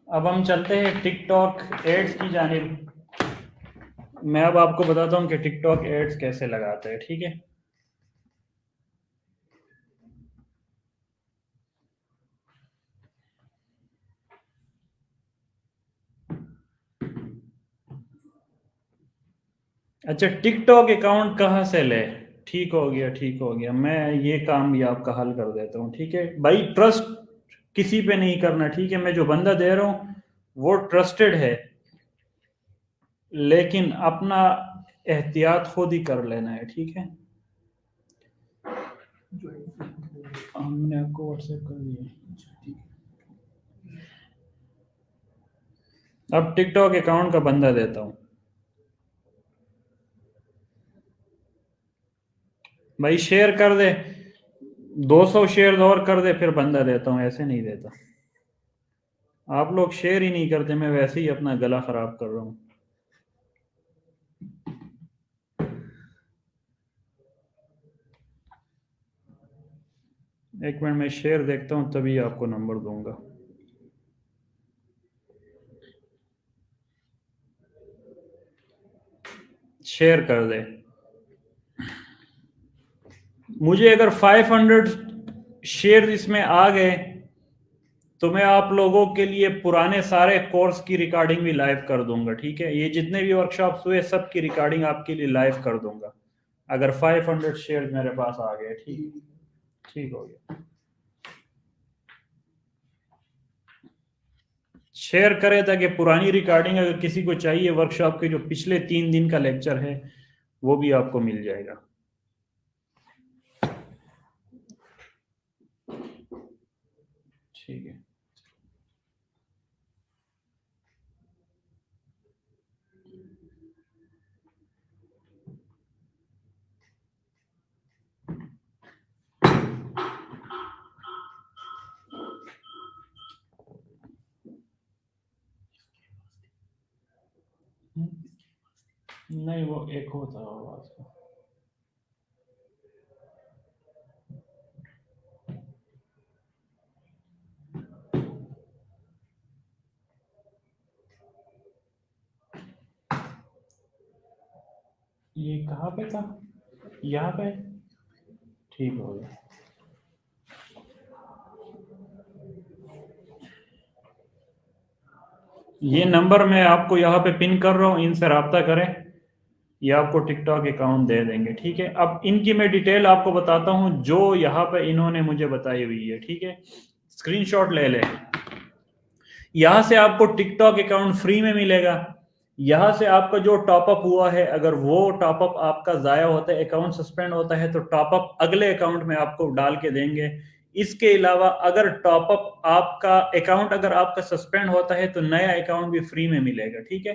अब हम चलते हैं टिकटॉक एड्स की जानिब। मैं अब आपको बताता हूँ कि टिकटॉक एड्स कैसे लगाते हैं, ठीक है। अच्छा, टिकटॉक अकाउंट कहाँ से ले? ठीक हो गया, ठीक हो गया, मैं ये काम भी आपका हल कर देता हूँ, ठीक है भाई। ट्रस्ट किसी पे नहीं करना, ठीक है। मैं जो बंदा दे रहा हूँ वो ट्रस्टेड है, लेकिन अपना एहतियात खुद ही कर लेना है, ठीक है। हमने आपको व्हाट्सएप कर दिया। अब टिकटॉक अकाउंट का बंदा देता हूँ भाई, शेयर कर दे, 200 शेयर और कर दे, फिर बंदा देता हूँ, ऐसे नहीं देता। आप लोग शेयर ही नहीं करते, मैं वैसे ही अपना गला खराब कर रहा हूँ। एक मिनट में शेयर देखता हूँ, तभी आपको नंबर दूंगा। शेयर कर दे। मुझे अगर 500 शेयर इसमें आ गए तो मैं आप लोगों के लिए पुराने सारे कोर्स की रिकॉर्डिंग भी लाइव कर दूंगा, ठीक है। ये जितने भी वर्कशॉप्स हुए सब की रिकॉर्डिंग आपके लिए लाइव कर दूंगा, अगर 500 शेयर मेरे पास आ गए। ठीक, ठीक हो गया। शेयर करें ताकि पुरानी रिकॉर्डिंग अगर किसी को चाहिए वर्कशॉप के जो पिछले 3 दिन का लेक्चर है वो भी आपको मिल जाएगा। ठीक है। नहीं, वो एक होता है आवाज का। ये कहाँ पे था? यहाँ पे? ठीक हो गया। ये नंबर मैं आपको यहाँ पे पिन कर रहा हूँ, इनसे रब्ता करें, ये आपको टिकटॉक अकाउंट दे देंगे, ठीक है। अब इनकी मैं डिटेल आपको बताता हूँ जो यहाँ पे इन्होंने मुझे बताई हुई है, ठीक है। स्क्रीनशॉट ले ले। यहाँ से आपको टिकटॉक अकाउंट फ्री में मिलेगा। यहाँ से आपका जो टॉपअप हुआ है, अगर वो टॉपअप आपका ज़ाया होता है, अकाउंट सस्पेंड होता है, तो टॉपअप अगले अकाउंट में आपको डाल के देंगे। इसके अलावा अगर टॉपअप आपका अकाउंट अगर आपका सस्पेंड होता है तो नया अकाउंट भी फ्री में मिलेगा, ठीक है।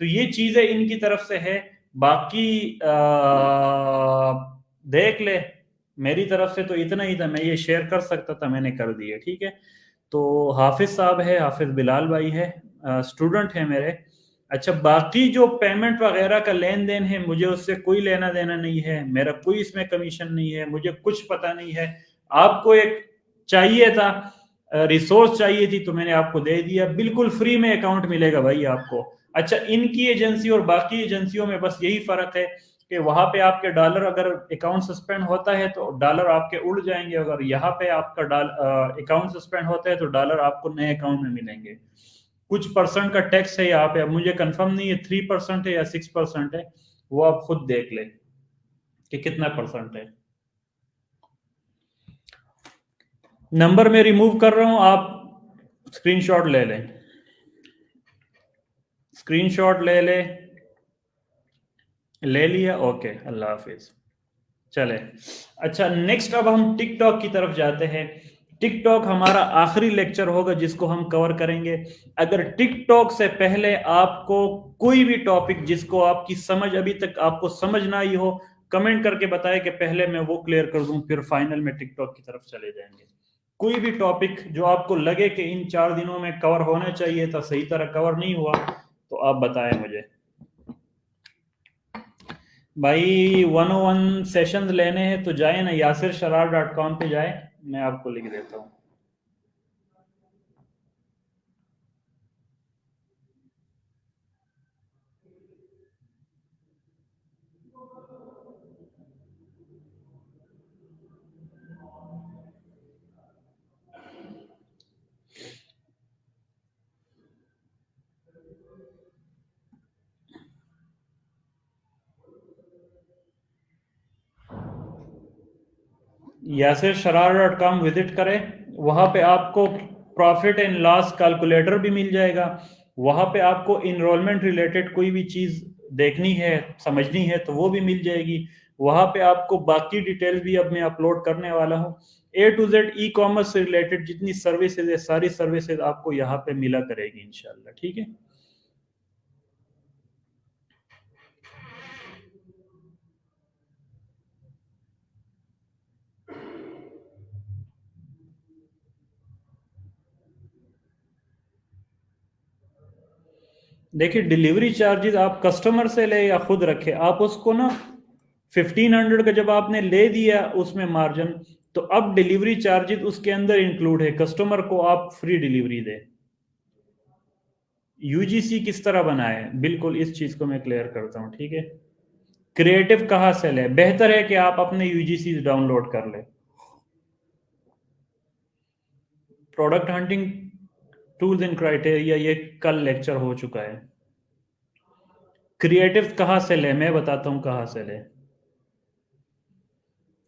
तो ये चीज़ें इनकी तरफ से है। बाकी देख ले, मेरी तरफ से तो इतना ही था, मैं ये शेयर कर सकता था, मैंने कर दिया, ठीक है। तो हाफिज साहब है, हाफिज बिलाल भाई है, स्टूडेंट है मेरे। अच्छा, बाकी जो पेमेंट वगैरह का लेन देन है, मुझे उससे कोई लेना देना नहीं है, मेरा कोई इसमें कमीशन नहीं है, मुझे कुछ पता नहीं है। आपको एक चाहिए था, रिसोर्स चाहिए थी, तो मैंने आपको दे दिया, बिल्कुल फ्री में अकाउंट मिलेगा भाई आपको। अच्छा, इनकी एजेंसी और बाकी एजेंसियों में बस यही फर्क है कि वहां पे आपके डॉलर अगर अकाउंट सस्पेंड होता है तो डॉलर आपके उड़ जाएंगे, अगर यहाँ पे आपका अकाउंट सस्पेंड होता है तो डॉलर आपको नए अकाउंट में मिलेंगे। कुछ परसेंट का टैक्स है यहाँ पे, अब मुझे कंफर्म नहीं है 3% है या 6% है, वो आप खुद देख ले कि कितना परसेंट है। नंबर में रिमूव कर रहा हूं, आप स्क्रीनशॉट ले लें, स्क्रीनशॉट ले ले। ले लिया, ओके, अल्लाह हाफिज। चले, अच्छा नेक्स्ट अब हम टिकटॉक की तरफ जाते हैं। टिकटॉक हमारा आखिरी लेक्चर होगा जिसको हम कवर करेंगे। अगर टिकटॉक से पहले आपको कोई भी टॉपिक जिसको आपकी समझ अभी तक आपको समझ ना आई हो, कमेंट करके बताएं कि पहले मैं वो क्लियर कर दूं, फिर फाइनल में टिकटॉक की तरफ चले जाएंगे। कोई भी टॉपिक जो आपको लगे कि इन 4 दिनों में कवर होना चाहिए था, सही तरह कवर नहीं हुआ, तो आप बताएं मुझे। भाई 101 सेशंस लेने हैं तो जाए ना, YasirSharar.com पे जाए, मैं आपको लिख देता हूँ। YasirSharar.com विजिट करें। वहां पे आपको प्रॉफिट एंड लॉस कैलकुलेटर भी मिल जाएगा। वहां पे आपको इनरोलमेंट रिलेटेड कोई भी चीज देखनी है, समझनी है, तो वो भी मिल जाएगी। वहां पे आपको बाकी डिटेल भी अब मैं अपलोड करने वाला हूँ। A to Z e commerce से रिलेटेड जितनी सर्विसेज है, सारी सर्विसेज आपको यहाँ पे मिला करेगी इंशाल्लाह। ठीक है। देखिए, डिलीवरी चार्जेस आप कस्टमर से ले या खुद रखे, आप उसको ना 1500 का जब आपने ले दिया उसमें मार्जिन, तो अब डिलीवरी चार्जेस उसके अंदर इंक्लूड है, कस्टमर को आप फ्री डिलीवरी दे। यूजीसी किस तरह बनाए, बिल्कुल इस चीज को मैं क्लियर करता हूँ। ठीक है। क्रिएटिव कहाँ से ले, बेहतर है कि आप अपने यूजीसी डाउनलोड कर ले। Product hunting tools and criteria, ये कल लेक्चर हो चुका है। क्रिएटिव कहाँ से ले, मैं बताता हूँ कहाँ से ले।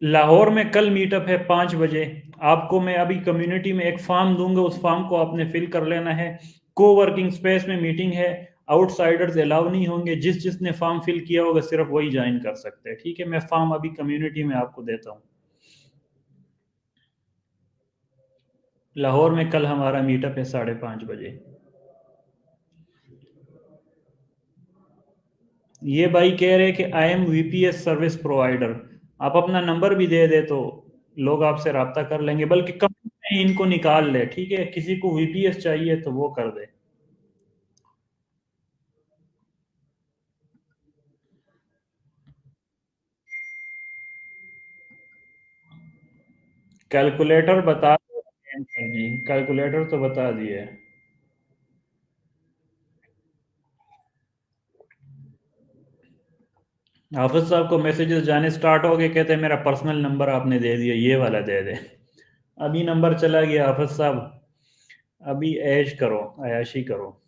लाहौर में कल मीटअप है 5 बजे। आपको मैं अभी कम्युनिटी में एक फॉर्म दूंगा, उस फॉर्म को आपने फिल कर लेना है। को वर्किंग स्पेस में मीटिंग है, आउटसाइडर्स अलाउ नहीं होंगे। जिस जिसने फॉर्म फिल किया होगा सिर्फ वही ज्वाइन कर सकते हैं। ठीक है, मैं फॉर्म अभी कम्युनिटी में आपको देता हूँ। लाहौर में कल हमारा मीटअप है 5:30 बजे। ये भाई कह रहे कि I am VPS service provider. आप अपना नंबर भी दे दे तो लोग आपसे रब्ता कर लेंगे, बल्कि कंपनी में इनको निकाल ले। ठीक है, किसी को वीपीएस चाहिए तो वो कर दे। कैलकुलेटर बता जी, कैलकुलेटर तो बता दिए। हाफिज साहब को मैसेजेस जाने स्टार्ट हो गए, कहते हैं मेरा पर्सनल नंबर आपने दे दिया, ये वाला दे दे। अभी नंबर चला गया हाफिज साहब। अभी ऐश करो, अयाशी करो।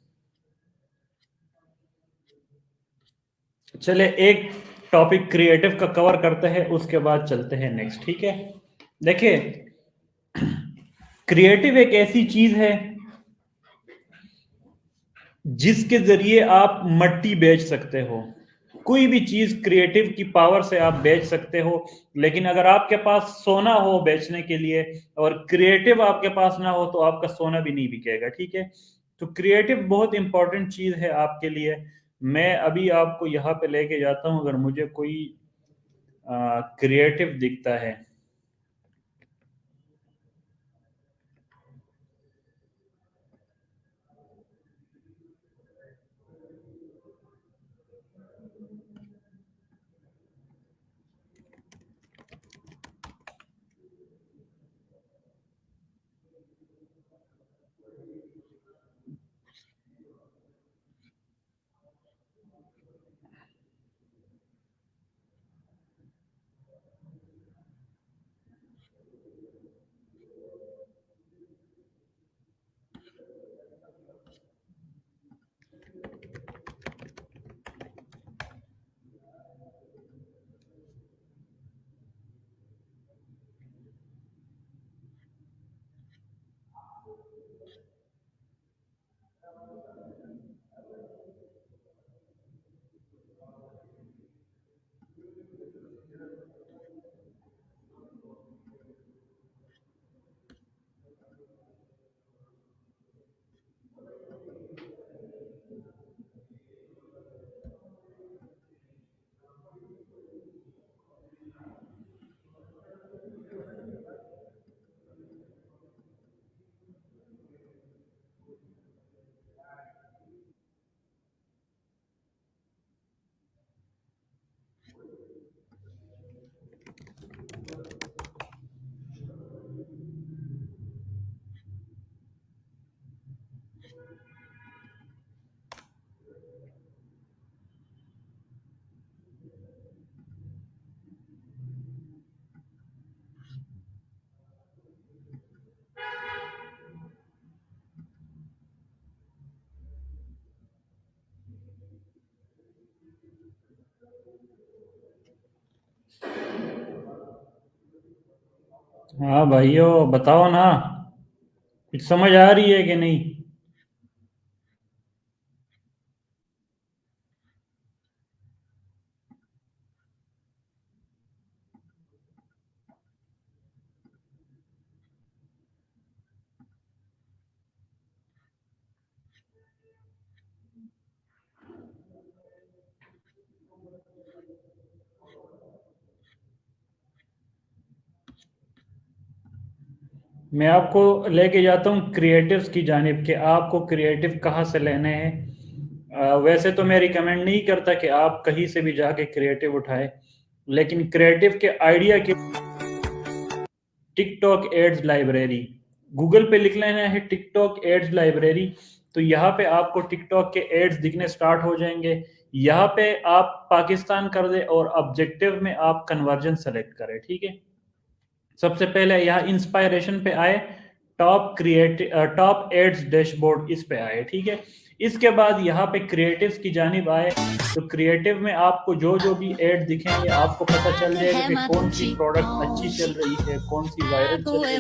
चले एक टॉपिक क्रिएटिव का कवर करते हैं, उसके बाद चलते हैं नेक्स्ट। ठीक है। देखिए, क्रिएटिव एक ऐसी चीज है जिसके जरिए आप मट्टी बेच सकते हो। कोई भी चीज क्रिएटिव की पावर से आप बेच सकते हो। लेकिन अगर आपके पास सोना हो बेचने के लिए और क्रिएटिव आपके पास ना हो, तो आपका सोना भी नहीं बिकेगा। ठीक है। तो क्रिएटिव बहुत इंपॉर्टेंट चीज है आपके लिए। मैं अभी आपको यहाँ पे लेके जाता हूँ, अगर मुझे कोई क्रिएटिव दिखता है। हाँ भाइयों, बताओ ना, कुछ समझ आ रही है कि नहीं? मैं आपको लेके जाता हूँ क्रिएटिव्स की जानिब कि आपको क्रिएटिव कहाँ से लेने हैं। वैसे तो मैं रिकमेंड नहीं करता कि आप कहीं से भी जाके क्रिएटिव उठाए, लेकिन क्रिएटिव के आइडिया के टिकटॉक एड्स लाइब्रेरी, गूगल पे लिख लेना है टिकटॉक एड्स लाइब्रेरी, तो यहाँ पे आपको टिकटॉक के एड्स दिखने स्टार्ट हो जाएंगे। यहाँ पे आप पाकिस्तान कर दे और ऑब्जेक्टिव में आप कन्वर्जन सेलेक्ट करें, ठीक है। सबसे पहले यहाँ इंस्पायरेशन पे आए, टॉप एड्स डैशबोर्ड इस पे आए, ठीक है। इसके बाद यहाँ पे क्रिएटिव्स की जानिब आए, तो क्रिएटिव में आपको जो जो भी एड दिखेंगे आपको पता चल जाएगा कि कौन सी प्रोडक्ट अच्छी चल रही है, कौन सी वायरल चल रही है।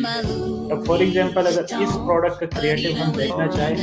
अब फॉर एग्जांपल अगर इस प्रोडक्ट का क्रिएटिव हम देखना चाहें,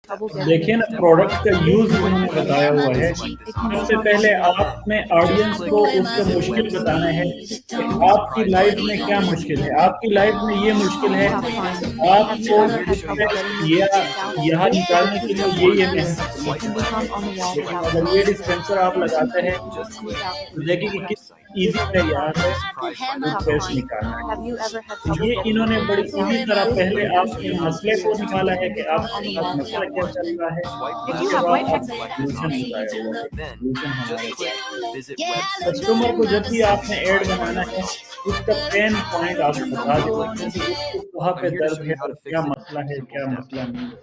देखिए ना प्रोडक्ट का यूज इन्होंने बताया हुआ है। सबसे पहले आपने ऑडियंस को उसका मुश्किल बताना है कि आपकी लाइफ में क्या मुश्किल है। आपकी लाइफ में ये मुश्किल है कि आपको स्ट्रेस या यहाँ निकालने के लिए ये मेहनत करनी पड़ रही है। लेकिन अगर ये डिस्पेंसर आप लगाते हैं तो देखिए कि कितनी इजी है यहाँ से स्ट्रेस निकालना। तो ये इन्होंने बड़ी इजी तरह पहले आपके मसले को निकाला है कि आपके साथ मसला क्या चल रहा है। उसके बाद आपको सोल्यूशन बताया हुआ है, सोल्यूशन हमारे पास। कस्टमर को जब भी आपने ऐड बनाना है उसका पेन पॉइंट आपको बता देना है कि उसको कहाँ पे दर्द है और क्या मसला है, क्या मसला नहीं है।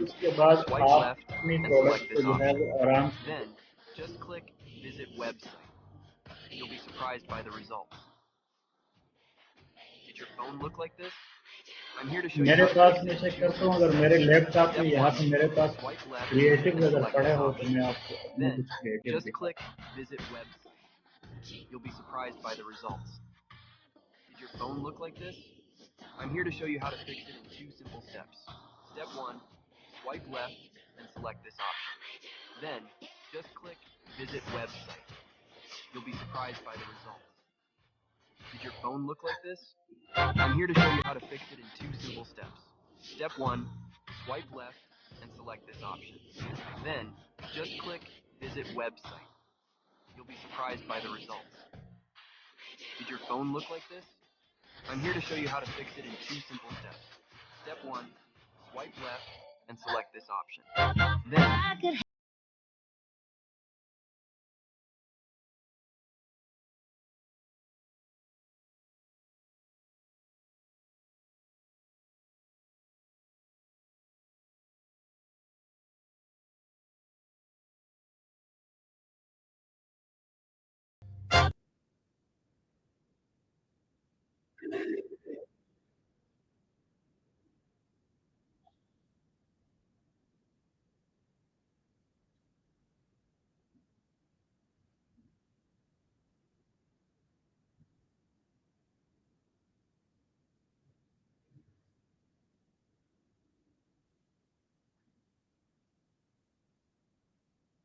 उसके बाद आप अपनी प्रोडक्ट को जो है वो आराम से, मेरे पास मैं चेक करता हूँ, अगर मेरे लैपटॉप में यहाँ पे मेरे पास क्रिएटिव अगर पड़े हो तो मैं आपको अपने कुछ क्रिएटिव दिखाता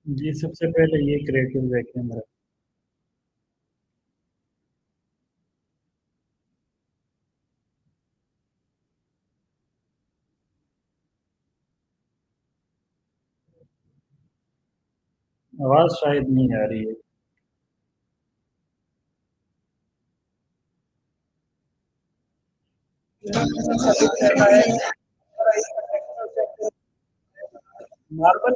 जी। सबसे पहले ये क्रिएटिव देखिए मेरा। आवाज शायद नहीं आ रही है। मार्बल,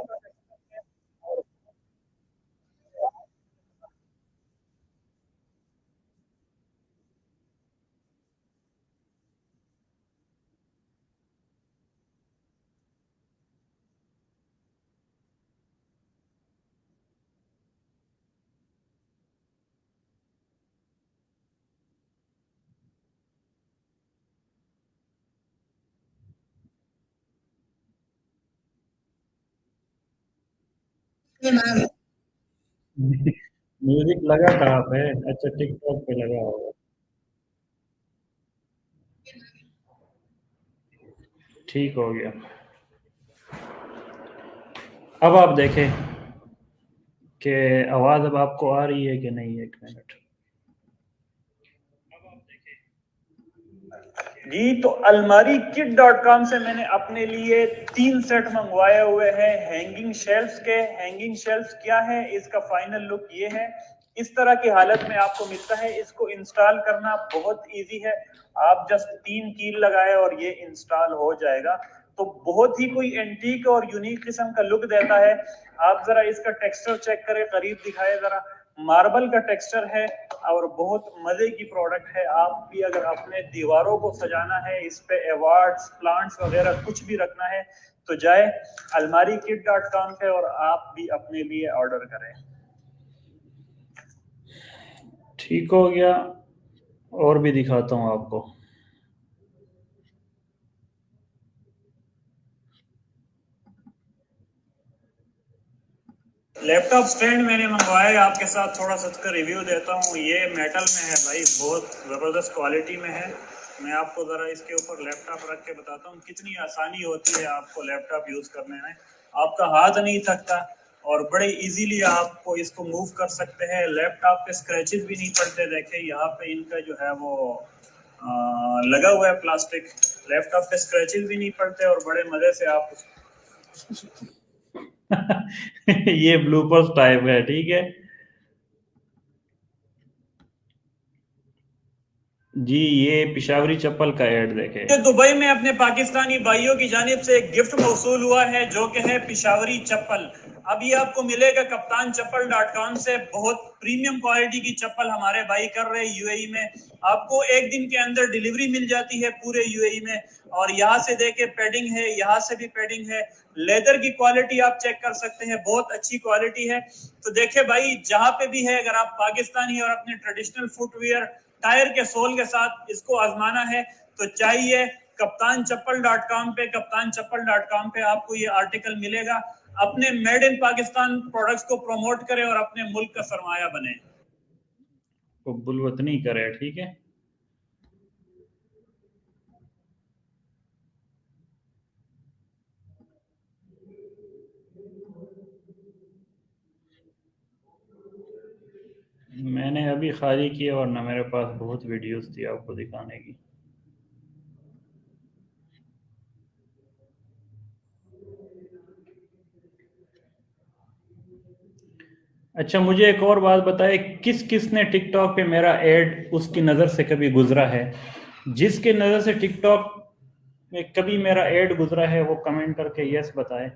म्यूजिक लगा कहाँ पे? अच्छा, टिकटॉक पे लगा होगा। ठीक हो गया। अब आप देखें कि आवाज़ अब आपको आ रही है कि नहीं। एक मिनट। जी, तो अलमारी किट डॉट कॉम से मैंने अपने लिए 3 सेट मंगवाए हुए हैं हैंगिंग शेल्फ्स के। हैंगिंग शेल्फ्स क्या है, इसका फाइनल लुक ये है। इस तरह की हालत में आपको मिलता है। इसको इंस्टॉल करना बहुत इजी है। आप जस्ट 3 कील लगाए और ये इंस्टॉल हो जाएगा। तो बहुत ही कोई एंटीक और यूनिक किस्म का लुक देता है। आप जरा इसका टेक्सचर चेक करें, करीब दिखाए जरा। मार्बल का टेक्सचर है और बहुत मजे की प्रोडक्ट है। आप भी अगर अपने दीवारों को सजाना है, इस पे अवार्ड्स, प्लांट्स वगैरह कुछ भी रखना है, तो जाए अलमारी किट डॉट कॉम पे और आप भी अपने लिए ऑर्डर करें। ठीक हो गया। और भी दिखाता हूँ आपको। लैपटॉप स्टैंड मैंने मंगवाया है, आपके साथ थोड़ा सा इसका रिव्यू देता हूँ। ये मेटल में है भाई, बहुत ज़बरदस्त क्वालिटी में है। मैं आपको ज़रा इसके ऊपर लैपटॉप रख के बताता हूँ कितनी आसानी होती है आपको लैपटॉप यूज़ करने में। आपका हाथ नहीं थकता और बड़े इजीली आपको इसको मूव कर सकते हैं। लैपटॉप पे स्क्रैचेस भी नहीं पड़ते। देखे यहाँ पे इनका जो है वो लगा हुआ है प्लास्टिक। लैपटॉप पे स्क्रैचेस भी नहीं पड़ते और बड़े मज़े से आप ये ब्लूपर्स टाइप है, ठीक है जी। ये पिशावरी चप्पल का ऐड देखे। दुबई में अपने पाकिस्तानी भाइयों की जानिब से एक गिफ्ट मौसूल हुआ है जो कि है पिशावरी चप्पल। अब ये आपको मिलेगा कप्तान चप्पल डॉट कॉम से। बहुत प्रीमियम क्वालिटी की चप्पल हमारे भाई कर रहे हैं यूएई में। आपको एक दिन के अंदर डिलीवरी मिल जाती है पूरे यूएई में। और यहाँ से देखे पैडिंग है, यहाँ से भी पैडिंग है। लेदर की क्वालिटी आप चेक कर सकते हैं, बहुत अच्छी क्वालिटी है। तो देखे भाई, जहां पे भी है, अगर आप पाकिस्तानी और अपने ट्रेडिशनल फुटवेयर टायर के सोल के साथ इसको आजमाना है तो चाहिए कप्तान चप्पल डॉट कॉम पे। कप्तान चप्पल डॉट कॉम पे आपको ये आर्टिकल मिलेगा। अपने मेड इन पाकिस्तान प्रोडक्ट्स को प्रमोट करें और अपने मुल्क का सरमाया बने। तो बुलवतनी करे, ठीक है। मैंने अभी खाली किया और ना मेरे पास बहुत वीडियोस थी आपको दिखाने की। अच्छा, मुझे एक और बात बताए, किस किस ने टिकटॉक पे मेरा ऐड उसकी नज़र से कभी गुजरा है? जिसके नज़र से टिकटॉक में कभी मेरा ऐड गुजरा है वो कमेंट करके यस बताए।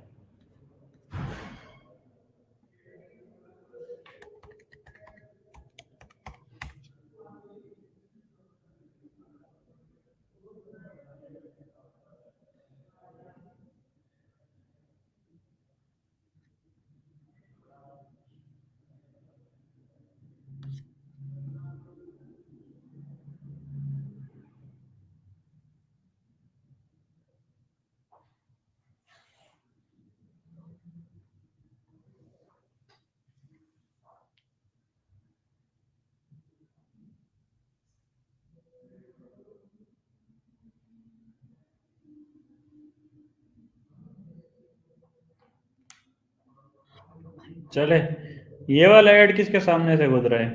चले, ये वाला ऐड किसके सामने से गुजरा है?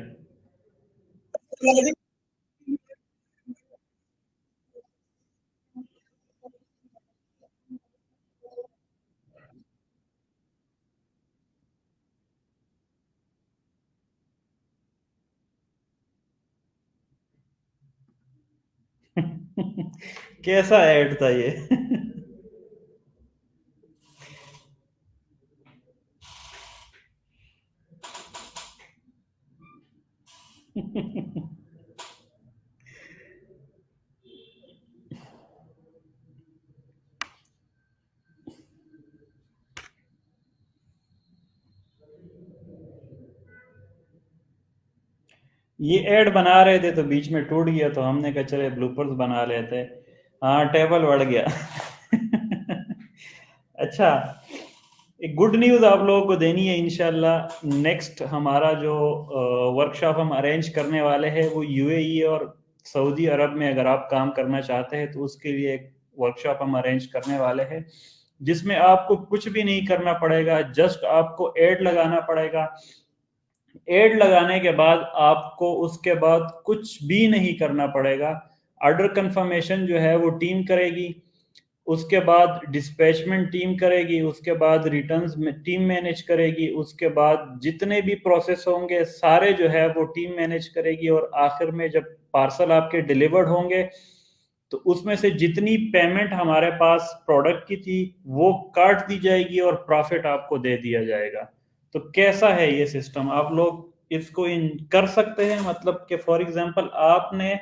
कैसा ऐड था ये? ये ऐड बना रहे थे तो बीच में टूट गया तो हमने कहा चले ब्लूपर्स बना लेते। हाँ, टेबल बढ़ गया। अच्छा, एक गुड न्यूज़ आप लोगों को देनी है इंशाल्लाह। नेक्स्ट हमारा जो वर्कशॉप हम अरेंज करने वाले हैं वो यूएई और सऊदी अरब में अगर आप काम करना चाहते हैं तो उसके लिए एक वर्कशॉप हम अरेंज करने वाले हैं, जिसमें आपको कुछ भी नहीं करना पड़ेगा, जस्ट आपको एड लगाना पड़ेगा। एड लगाने के बाद आपको उसके बाद कुछ भी नहीं करना पड़ेगा। ऑर्डर कंफर्मेशन जो है वो टीम करेगी, उसके बाद डिस्पैचमेंट टीम करेगी, उसके बाद रिटर्न्स में टीम मैनेज करेगी, उसके बाद जितने भी प्रोसेस होंगे सारे जो है वो टीम मैनेज करेगी, और आखिर में जब पार्सल आपके डिलीवर्ड होंगे तो उसमें से जितनी पेमेंट हमारे पास प्रोडक्ट की थी वो काट दी जाएगी और प्रॉफिट आपको दे दिया जाएगा। तो कैसा है ये सिस्टम, आप लोग इसको इन कर सकते हैं? मतलब कि फॉर एग्जांपल आपने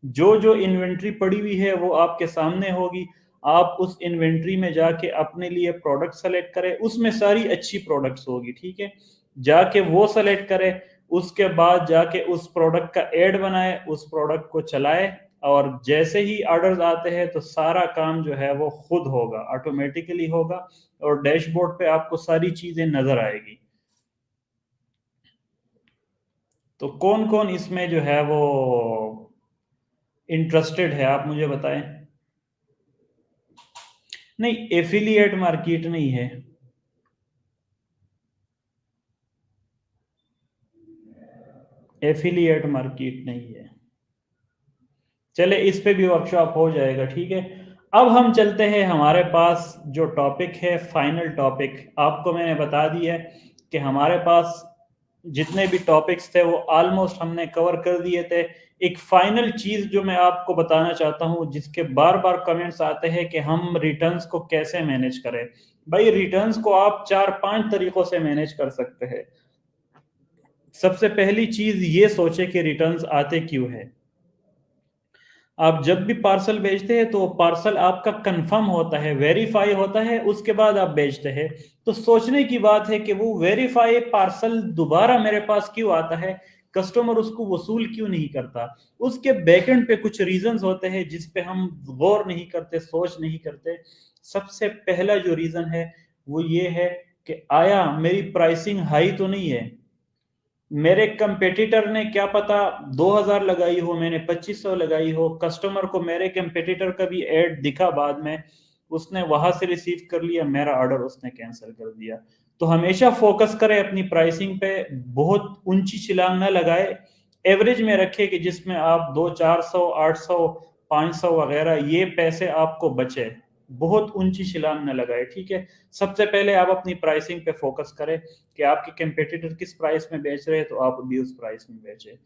जो जो इन्वेंट्री पड़ी हुई है वो आपके सामने होगी, आप उस इन्वेंट्री में जाके अपने लिए प्रोडक्ट सेलेक्ट करें, उसमें सारी अच्छी प्रोडक्ट्स होगी, ठीक है, जाके वो सेलेक्ट करें, उसके बाद जाके उस प्रोडक्ट का एड बनाए, उस प्रोडक्ट को चलाए, और जैसे ही ऑर्डर्स आते हैं तो सारा काम जो है वो खुद होगा, ऑटोमेटिकली होगा, और डैशबोर्ड पे आपको सारी चीजें नजर आएगी। तो कौन कौन इसमें जो है वो इंटरेस्टेड है, आप मुझे बताएं। नहीं, एफिलिएट मार्केट नहीं है। एफिलिएट मार्केट नहीं है। चले, इस पे भी वर्कशॉप हो जाएगा, ठीक है। अब हम चलते हैं, हमारे पास जो टॉपिक है, फाइनल टॉपिक आपको मैंने बता दिया है कि हमारे पास जितने भी टॉपिक्स थे वो ऑलमोस्ट हमने कवर कर दिए थे। एक फाइनल चीज जो मैं आपको बताना चाहता हूं, जिसके बार बार कमेंट्स आते हैं कि हम रिटर्न्स को कैसे मैनेज करें। भाई, रिटर्न्स को आप 4-5 तरीकों से मैनेज कर सकते हैं। सबसे पहली चीज ये सोचे कि रिटर्न्स आते क्यों है। आप जब भी पार्सल भेजते हैं तो पार्सल आपका कंफर्म होता है, वेरीफाई होता है, उसके बाद आप भेजते हैं। तो सोचने की बात है कि वो वेरीफाई पार्सल दोबारा मेरे पास क्यों आता है, कस्टमर उसको वसूल क्यों नहीं करता। उसके बैकएंड पे कुछ रीजंस होते हैं जिस पे हम गौर नहीं करते, सोच नहीं करते। सबसे पहला जो रीजन है वो ये है कि आया मेरी प्राइसिंग हाई तो नहीं है, मेरे कंपेटिटर ने क्या पता 2000 लगाई हो, मैंने 2500 लगाई हो, कस्टमर को मेरे कंपेटिटर का भी एड दिखा बाद में, उसने वहां से रिसीव कर लिया, मेरा ऑर्डर उसने कैंसिल कर दिया। तो हमेशा फोकस करें अपनी प्राइसिंग पे, बहुत ऊंची छलांग न लगाए, एवरेज में रखे कि जिसमें आप 200, 400, 800, 500 वगैरह ये पैसे आपको बचे, बहुत ऊंची छलांग न लगाए, ठीक है। सबसे पहले आप अपनी प्राइसिंग पे फोकस करें कि आपके कंपेटिटर किस प्राइस में बेच रहे हैं तो आप भी उस प्राइस में बेचें।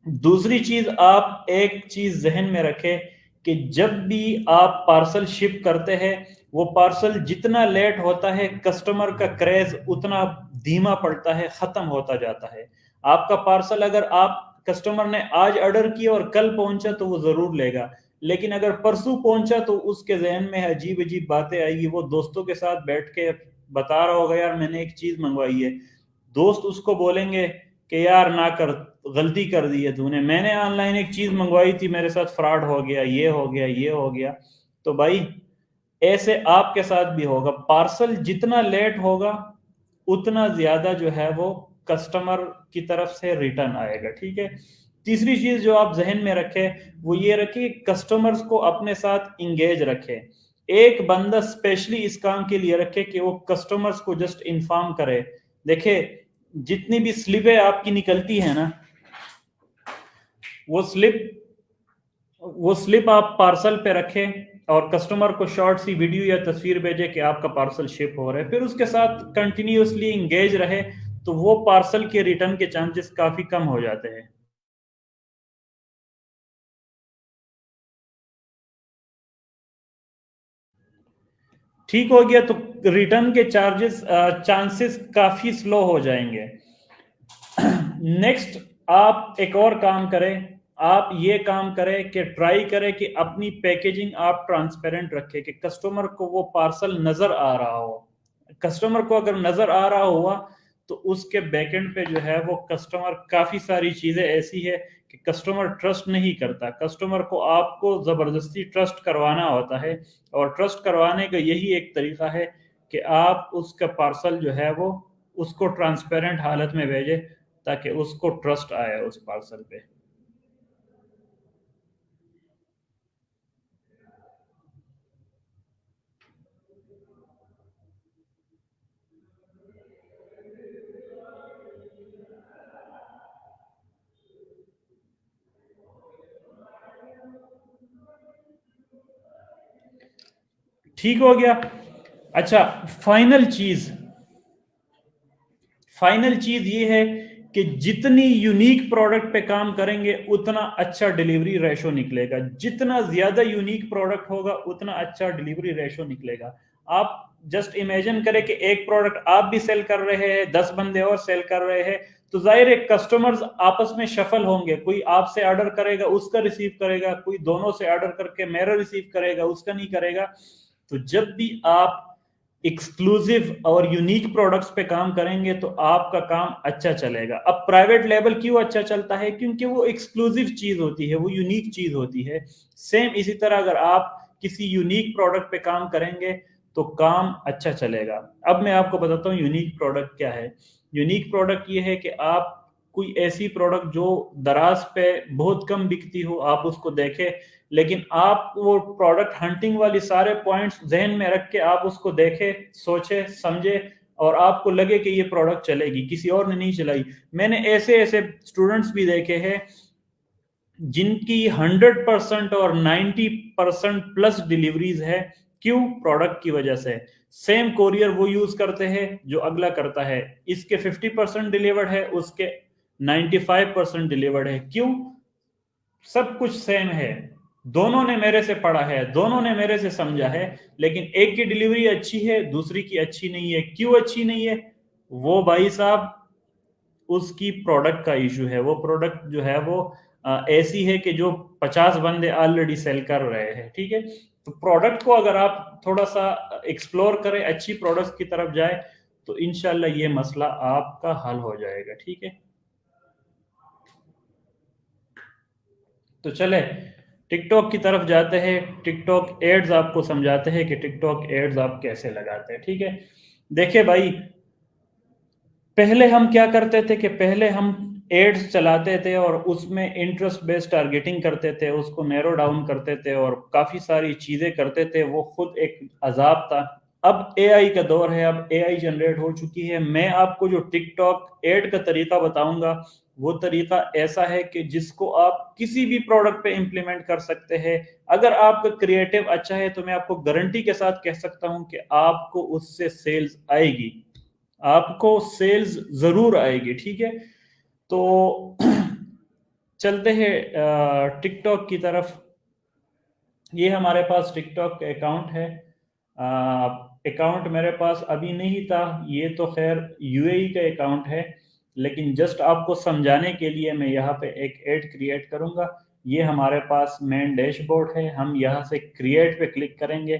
दूसरी चीज, आप एक चीज जहन में रखें कि जब भी आप पार्सल शिप करते हैं, वो पार्सल जितना लेट होता है कस्टमर का क्रेज उतना धीमा पड़ता है, खत्म होता जाता है। आपका पार्सल अगर आप कस्टमर ने आज ऑर्डर किया और कल पहुंचा तो वो जरूर लेगा, लेकिन अगर परसों पहुंचा तो उसके जहन में अजीब अजीब बातें आएगी, वो दोस्तों के साथ बैठ के बता रहा होगा यार मैंने एक चीज मंगवाई है, दोस्त उसको बोलेंगे कि यार ना कर, गलती कर दी है तूने, मैंने ऑनलाइन एक चीज मंगवाई थी, मेरे साथ फ्रॉड हो गया, ये हो गया, ये हो गया। तो भाई ऐसे आपके साथ भी होगा, पार्सल जितना लेट होगा उतना ज्यादा जो है वो कस्टमर की तरफ से रिटर्न आएगा, ठीक है। तीसरी चीज जो आप जहन में रखें वो ये रखें, कस्टमर्स को अपने साथ इंगेज रखें। एक बंदा स्पेशली इस काम के लिए रखे कि वो कस्टमर्स को जस्ट इन्फॉर्म करे। देखे, जितनी भी स्लिपें आपकी निकलती है ना, वो स्लिप वो स्लिप आप पार्सल पे रखें और कस्टमर को शॉर्ट सी वीडियो या तस्वीर भेजे कि आपका पार्सल शिप हो रहा है, फिर उसके साथ कंटिन्यूअसली इंगेज रहे, तो वो पार्सल के रिटर्न के चांसेस काफी कम हो जाते हैं। ठीक हो गया तो रिटर्न के चांसेस काफी स्लो हो जाएंगे। नेक्स्ट, आप एक और काम करें, आप ये काम करें कि ट्राई करें कि अपनी पैकेजिंग आप ट्रांसपेरेंट रखें कि कस्टमर को वो पार्सल नजर आ रहा हो। कस्टमर को अगर नजर आ रहा हुआ तो उसके बैकएंड पे जो है वो कस्टमर, काफी सारी चीजें ऐसी है कि कस्टमर ट्रस्ट नहीं करता, कस्टमर को आपको जबरदस्ती ट्रस्ट करवाना होता है, और ट्रस्ट करवाने का यही एक तरीका है कि आप उसका पार्सल जो है वो उसको ट्रांसपेरेंट हालत में भेजें ताकि उसको ट्रस्ट आए उस पार्सल पे। ठीक हो गया। अच्छा, फाइनल चीज फाइनल चीज ये है कि जितनी यूनिक प्रोडक्ट पे काम करेंगे उतना अच्छा डिलीवरी रेशो निकलेगा। जितना ज्यादा यूनिक प्रोडक्ट होगा उतना अच्छा डिलीवरी रेशो निकलेगा। आप जस्ट इमेजिन करें कि एक प्रोडक्ट आप भी सेल कर रहे हैं, 10 बंदे और सेल कर रहे हैं, तो जाहिर है कस्टमर्स आपस में शफल होंगे। कोई आपसे ऑर्डर करेगा, उसका रिसीव करेगा, कोई दोनों से ऑर्डर करके मेरा रिसीव करेगा, उसका नहीं करेगा। तो जब भी आप एक्सक्लूसिव और यूनिक प्रोडक्ट्स पे काम करेंगे तो आपका काम अच्छा चलेगा। अब प्राइवेट लेवल क्यों अच्छा चलता है? क्योंकि वो एक्सक्लूसिव चीज होती है, वो यूनिक चीज होती है। सेम इसी तरह अगर आप किसी यूनिक प्रोडक्ट पे काम करेंगे तो काम अच्छा चलेगा। अब मैं आपको बताता हूँ यूनिक प्रोडक्ट क्या है। यूनिक प्रोडक्ट ये है कि आप कोई ऐसी प्रोडक्ट जो दराज पे बहुत कम बिकती हो, आप उसको देखें, लेकिन आप वो प्रोडक्ट हंटिंग वाली सारे पॉइंट्स जहन में रख के आप उसको देखें, सोचे, समझे, और आपको लगे कि ये प्रोडक्ट चलेगी, किसी और ने नहीं चलाई। मैंने ऐसे ऐसे स्टूडेंट्स भी देखे हैं जिनकी 100% और 90% प्लस डिलीवरीज है। क्यों? प्रोडक्ट की वजह से। सेम कोरियर वो यूज करते हैं जो अगला करता है, इसके 50% डिलीवर्ड है, उसके 95% डिलीवर्ड है। क्यों? सब कुछ सेम है, दोनों ने मेरे से पढ़ा है, दोनों ने मेरे से समझा है, लेकिन एक की डिलीवरी अच्छी है, दूसरी की अच्छी नहीं है। क्यों अच्छी नहीं है? वो भाई साहब उसकी प्रोडक्ट का इशू है। वो प्रोडक्ट जो है वो ऐसी है कि जो 50 बंदे ऑलरेडी सेल कर रहे हैं। ठीक है, तो प्रोडक्ट को अगर आप थोड़ा सा एक्सप्लोर करें, अच्छी प्रोडक्ट्स की तरफ जाए, तो इंशाल्लाह ये मसला आपका हल हो जाएगा। ठीक है, तो चले टिकटॉक की तरफ जाते हैं। टिकटॉक एड्स आपको समझाते हैं कि टिकटॉक एड्स आप कैसे लगाते हैं। ठीक है, देखिए भाई, पहले हम क्या करते थे कि पहले हम एड्स चलाते थे और उसमें इंटरेस्ट बेस्ड टारगेटिंग करते थे, उसको नैरो डाउन करते थे और काफी सारी चीजें करते थे। वो खुद एक अजाब था। अब एआई का दौर है, अब एआई जनरेट हो चुकी है। मैं आपको जो टिकटॉक एड का तरीका बताऊंगा वो तरीका ऐसा है कि जिसको आप किसी भी प्रोडक्ट पे इंप्लीमेंट कर सकते हैं। अगर आपका क्रिएटिव अच्छा है तो मैं आपको गारंटी के साथ कह सकता हूं कि आपको उससे सेल्स आएगी, आपको सेल्स जरूर आएगी। ठीक है, तो चलते हैं टिकटॉक की तरफ। ये हमारे पास टिकटॉक अकाउंट है। अकाउंट मेरे पास अभी नहीं था, ये तो खैर यूएई का अकाउंट है, लेकिन जस्ट आपको समझाने के लिए मैं यहाँ पे एक ऐड क्रिएट करूँगा। ये हमारे पास मेन डैशबोर्ड है, हम यहाँ से क्रिएट पे क्लिक करेंगे।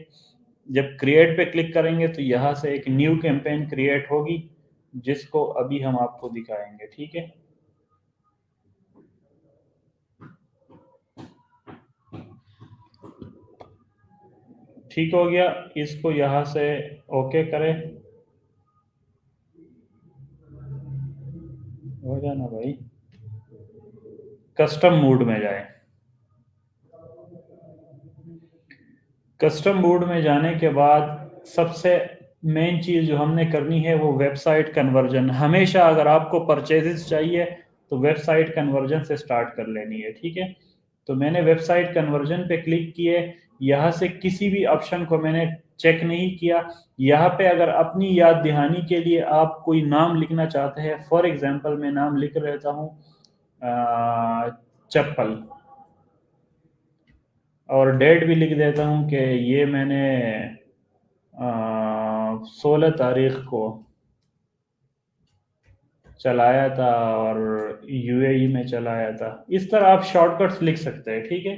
जब क्रिएट पे क्लिक करेंगे तो यहाँ से एक न्यू कैंपेन क्रिएट होगी जिसको अभी हम आपको दिखाएंगे। ठीक है, ठीक हो गया। इसको यहाँ से ओके करें, हो जाना भाई। कस्टम मोड में जाए। कस्टम मोड में जाने के बाद सबसे मेन चीज़ जो हमने करनी है वो वेबसाइट कन्वर्जन। हमेशा अगर आपको परचेजेस चाहिए तो वेबसाइट कन्वर्जन से स्टार्ट कर लेनी है। ठीक है, तो मैंने वेबसाइट कन्वर्जन पे क्लिक किए। यहाँ से किसी भी ऑप्शन को मैंने चेक नहीं किया। यहाँ पे अगर अपनी याद दहानी के लिए आप कोई नाम लिखना चाहते हैं, फॉर एग्जांपल मैं नाम लिख लेता हूँ चप्पल, और डेट भी लिख देता हूँ कि ये मैंने 16 तारीख को चलाया था और यूएई में चलाया था। इस तरह आप शॉर्टकट्स लिख सकते हैं। ठीक है,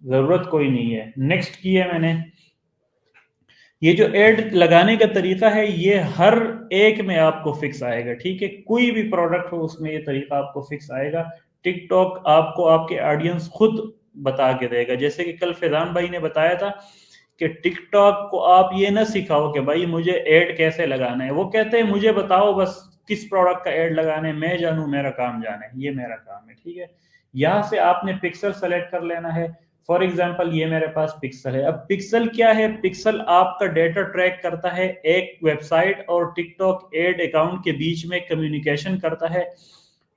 ज़रूरत कोई नहीं है। नेक्स्ट किया मैंने। ये जो एड लगाने का तरीका है ये हर एक में आपको फिक्स आएगा। ठीक है, कोई भी प्रोडक्ट हो उसमें ये तरीका आपको फिक्स आएगा। टिकटॉक आपको आपके ऑडियंस खुद बता के देगा। जैसे कि कल फैजान भाई ने बताया था कि टिकटॉक को आप ये ना सिखाओ कि भाई मुझे ऐड कैसे लगाना है। वो कहते हैं मुझे बताओ बस किस प्रोडक्ट का ऐड लगाना है, मैं जानूं, मेरा काम जाने, ये मेरा काम है, ठीक है। यहां से आपने पिक्सल सेलेक्ट कर लेना है। फॉर एग्जाम्पल ये मेरे पास पिक्सल है। अब पिक्सल क्या है? पिक्सल आपका डेटा ट्रैक करता है, एक वेबसाइट और टिकटॉक एड अकाउंट के बीच में कम्युनिकेशन करता है।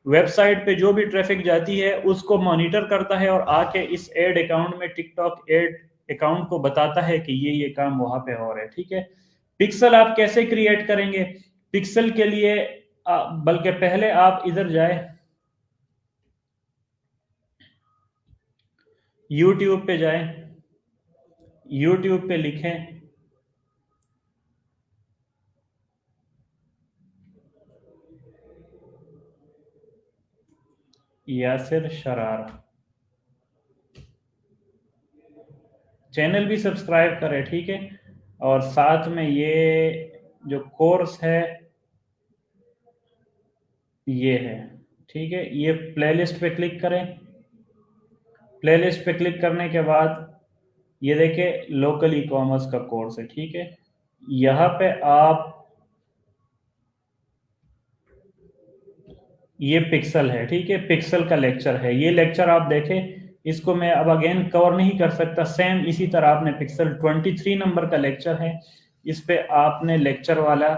वेबसाइट पे जो भी ट्रैफिक जाती है उसको मॉनिटर करता है और आके इस एड अकाउंट में, टिकटॉक एड अकाउंट को बताता है कि ये काम वहां पे हो रहा है, ठीक है। पिक्सल आप कैसे क्रिएट करेंगे? पिक्सल के लिए बल्कि पहले आप इधर जाए, यूट्यूब पे जाए, यूट्यूब पे लिखें यासिर शरार, चैनल भी सब्सक्राइब करें, ठीक है। और साथ में ये जो कोर्स है ये है, ठीक है। ये प्लेलिस्ट पे क्लिक करें। प्लेलिस्ट पे क्लिक करने के बाद ये देखिए लोकल ई कॉमर्स का कोर्स है, ठीक है। यहाँ पे आप, ये पिक्सल है, ठीक है, पिक्सल का लेक्चर है। ये लेक्चर आप देखें, इसको मैं अब अगेन कवर नहीं कर सकता। सेम इसी तरह आपने पिक्सल 23 नंबर का लेक्चर है, इस पे आपने लेक्चर वाला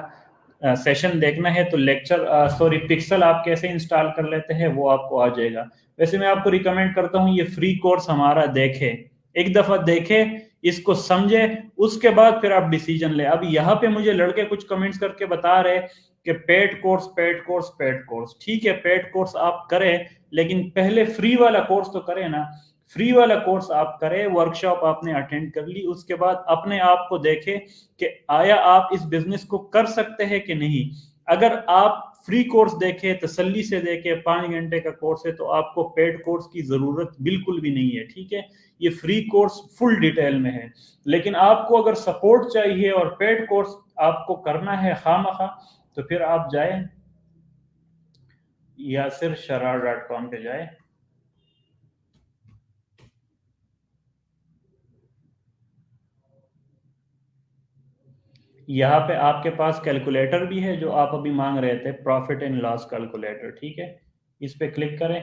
सेशन देखना है तो लेक्चर सॉरी पिक्सल आप कैसे इंस्टॉल कर लेते हैं वो आपको आ जाएगा। वैसे मैं आपको रिकमेंड करता हूँ ये फ्री कोर्स हमारा देखे, एक दफा देखे, इसको समझे, उसके बाद फिर आप डिसीजन ले। अब यहाँ पे मुझे लड़के कुछ कमेंट्स करके बता रहे कि paid course, paid course, paid course, ठीक है पेड कोर्स आप करें, लेकिन पहले फ्री वाला कोर्स तो करें ना। फ्री वाला कोर्स आप करें, वर्कशॉप आपने अटेंड कर ली, उसके बाद अपने आप को देखें कि आया आप इस बिजनेस को कर सकते हैं कि नहीं। अगर आप फ्री कोर्स देखें, तसल्ली से देखें, 5 घंटे का कोर्स है, तो आपको पेड कोर्स की जरूरत बिल्कुल भी नहीं है, ठीक है। ये फ्री कोर्स फुल डिटेल में है। लेकिन आपको अगर सपोर्ट चाहिए और पेड कोर्स आपको करना है खामखा, तो फिर आप जाए YasirSharar.com पे जाए। यहाँ पे आपके पास कैलकुलेटर भी है जो आप अभी मांग रहे थे, प्रॉफिट एंड लॉस कैलकुलेटर, ठीक है। इस पे क्लिक करें।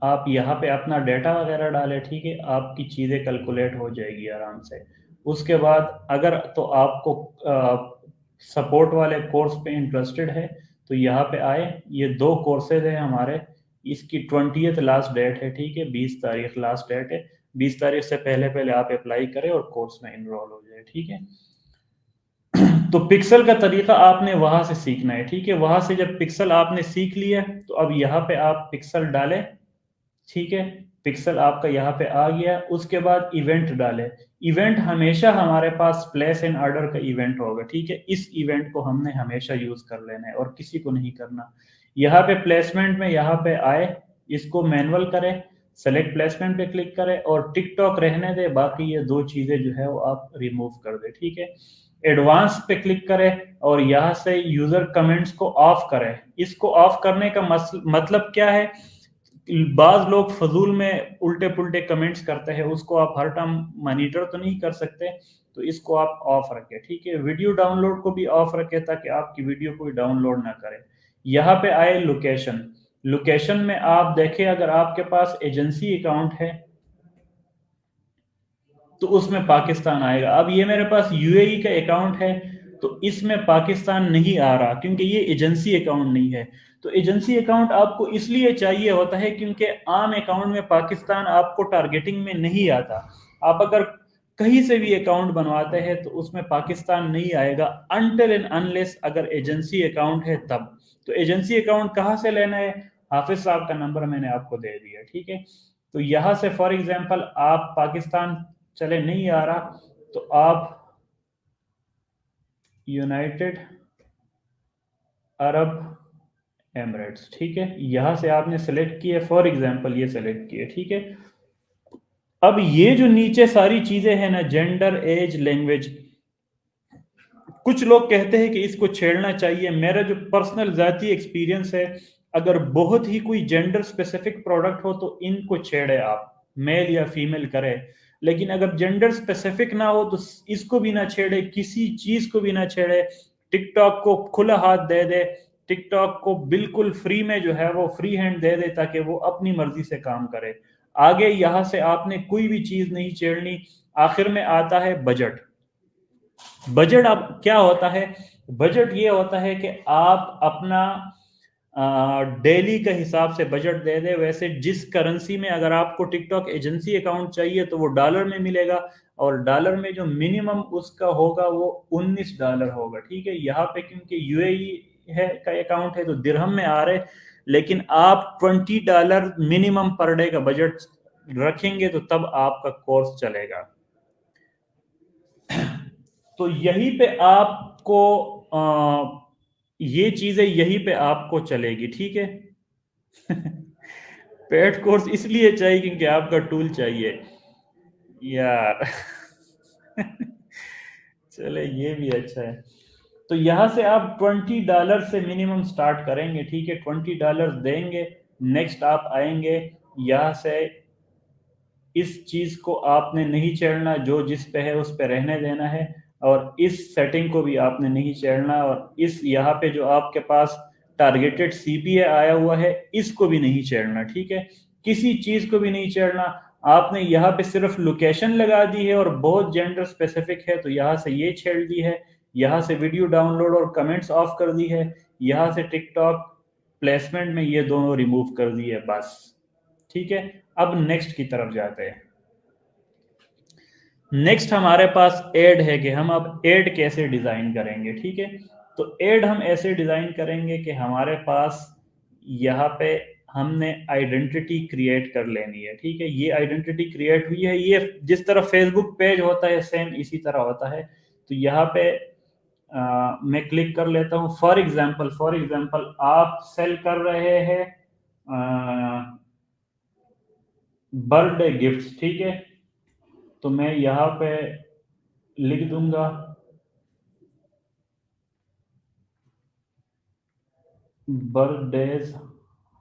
आप यहाँ पे अपना डेटा वगैरह डालें, ठीक है, आपकी चीज़ें कैलकुलेट हो जाएगी आराम से। उसके बाद अगर तो आपको सपोर्ट वाले कोर्स पे इंटरेस्टेड है तो यहाँ पे आए, ये 2 कोर्सेज है हमारे। इसकी 20th लास्ट डेट है, ठीक है, 20 तारीख लास्ट डेट है। 20 तारीख से पहले पहले आप अप्लाई करें और कोर्स में इनरोल हो जाए, ठीक है। तो पिक्सल का तरीका आपने वहां से सीखना है, ठीक है। वहां से जब पिक्सल आपने सीख लिया तो अब यहाँ पे आप पिक्सल डालें, ठीक है। पिक्सल आपका यहाँ पे आ गया। उसके बाद इवेंट डालें। इवेंट हमेशा हमारे पास प्लेस एंड ऑर्डर का इवेंट होगा, ठीक है। इस इवेंट को हमने हमेशा यूज कर लेना है और किसी को नहीं करना। यहाँ पे प्लेसमेंट में यहाँ पे आए, इसको मैनुअल करें, सेलेक्ट प्लेसमेंट पे क्लिक करें और टिकटॉक रहने दे, बाकी ये 2 चीजें जो है वो आप रिमूव कर दे, ठीक है। एडवांस पे क्लिक करें और यहाँ से यूजर कमेंट्स को ऑफ करें। इसको ऑफ करने का मतलब क्या है? बाज लोग फजूल में उल्टे पुल्टे कमेंट्स करते हैं, उसको आप हर टाइम मॉनिटर तो नहीं कर सकते, तो इसको आप ऑफ रखें, ठीक है। वीडियो डाउनलोड को भी ऑफ रखें ताकि आपकी वीडियो कोई डाउनलोड ना करे। यहाँ पे आए लोकेशन। लोकेशन में आप देखें, अगर आपके पास एजेंसी अकाउंट है तो उसमें पाकिस्तान आएगा। अब ये मेरे पास यूएई का अकाउंट है तो इसमें पाकिस्तान नहीं आ रहा क्योंकि ये एजेंसी अकाउंट नहीं है। तो एजेंसी अकाउंट आपको इसलिए चाहिए होता है क्योंकि आम अकाउंट में पाकिस्तान आपको टारगेटिंग में नहीं आता। आप अगर कहीं से भी अकाउंट बनवाते हैं तो उसमें पाकिस्तान नहीं आएगा अनटिल एंड अनलेस अगर एजेंसी अकाउंट है तब। तो एजेंसी अकाउंट कहाँ से लेना है? हाफिज साहब का नंबर मैंने आपको दे दिया, ठीक है। तो यहां से फॉर एग्जांपल आप पाकिस्तान चले, नहीं आ रहा तो आप यूनाइटेड अरब एमिरेट्स, ठीक है, यहां से आपने सेलेक्ट किया, फॉर एग्जांपल ये सेलेक्ट किए, ठीक है। अब ये जो नीचे सारी चीजें हैं ना, जेंडर, एज, लैंग्वेज, कुछ लोग कहते हैं कि इसको छेड़ना चाहिए। मेरा जो पर्सनल जाती एक्सपीरियंस है, अगर बहुत ही कोई जेंडर स्पेसिफिक प्रोडक्ट हो तो इनको छेड़े आप, मेल या फीमेल करें। लेकिन अगर जेंडर स्पेसिफिक ना हो तो इसको भी ना छेड़े, किसी चीज को भी ना छेड़े, टिकटॉक को खुला हाथ दे दे, टिकटॉक को बिल्कुल फ्री में जो है वो फ्री हैंड दे दे ताकि वो अपनी मर्जी से काम करे। आगे यहां से आपने कोई भी चीज नहीं छेड़नी। आखिर में आता है बजट। बजट अब क्या होता है? बजट ये होता है कि आप अपना डेली के हिसाब से बजट दे दे। वैसे जिस करेंसी में अगर आपको टिकटॉक एजेंसी अकाउंट चाहिए तो वो डॉलर में मिलेगा, और डॉलर में जो मिनिमम उसका होगा वो $19 होगा। ठीक है, यहाँ पे क्योंकि यूएई है का अकाउंट है तो दिरहम में आ रहे, लेकिन आप $20 मिनिमम पर डे का बजट रखेंगे तो तब आपका कोर्स चलेगा। तो यहीं पे आपको ये चीजें यहीं पे आपको चलेगी। ठीक है। पेड कोर्स इसलिए चाहिए क्योंकि आपका टूल चाहिए यार। चले ये भी अच्छा है। तो यहां से आप $20 से मिनिमम स्टार्ट करेंगे। ठीक है, $20 देंगे। नेक्स्ट आप आएंगे, यहां से इस चीज को आपने नहीं छेड़ना, जो जिस पे है उस पे रहने देना है, और इस सेटिंग को भी आपने नहीं छेड़ना, और इस यहाँ पे जो आपके पास टारगेटेड सीपीए आया हुआ है इसको भी नहीं छेड़ना। ठीक है, किसी चीज को भी नहीं छेड़ना। आपने यहाँ पे सिर्फ लोकेशन लगा दी है और बहुत जेंडर स्पेसिफिक है तो यहाँ से ये छेड़ दी है। यहाँ से वीडियो डाउनलोड और कमेंट्स ऑफ कर दी है। यहाँ से टिकटॉक प्लेसमेंट में ये दोनों रिमूव कर दिए बस। ठीक है, अब नेक्स्ट की तरफ जाते हैं। नेक्स्ट हमारे पास एड है कि हम अब एड कैसे डिजाइन करेंगे। ठीक है, तो एड हम ऐसे डिजाइन करेंगे कि हमारे पास यहाँ पे हमने आइडेंटिटी क्रिएट कर लेनी है। ठीक है, ये आइडेंटिटी क्रिएट हुई है, ये जिस तरह फेसबुक पेज होता है सेम इसी तरह होता है। तो यहाँ पे मैं क्लिक कर लेता हूँ। फॉर एग्जाम्पल आप सेल कर रहे हैं बर्थडे गिफ्ट्स। ठीक है, तो मैं यहाँ पे लिख दूंगा बर्थडेज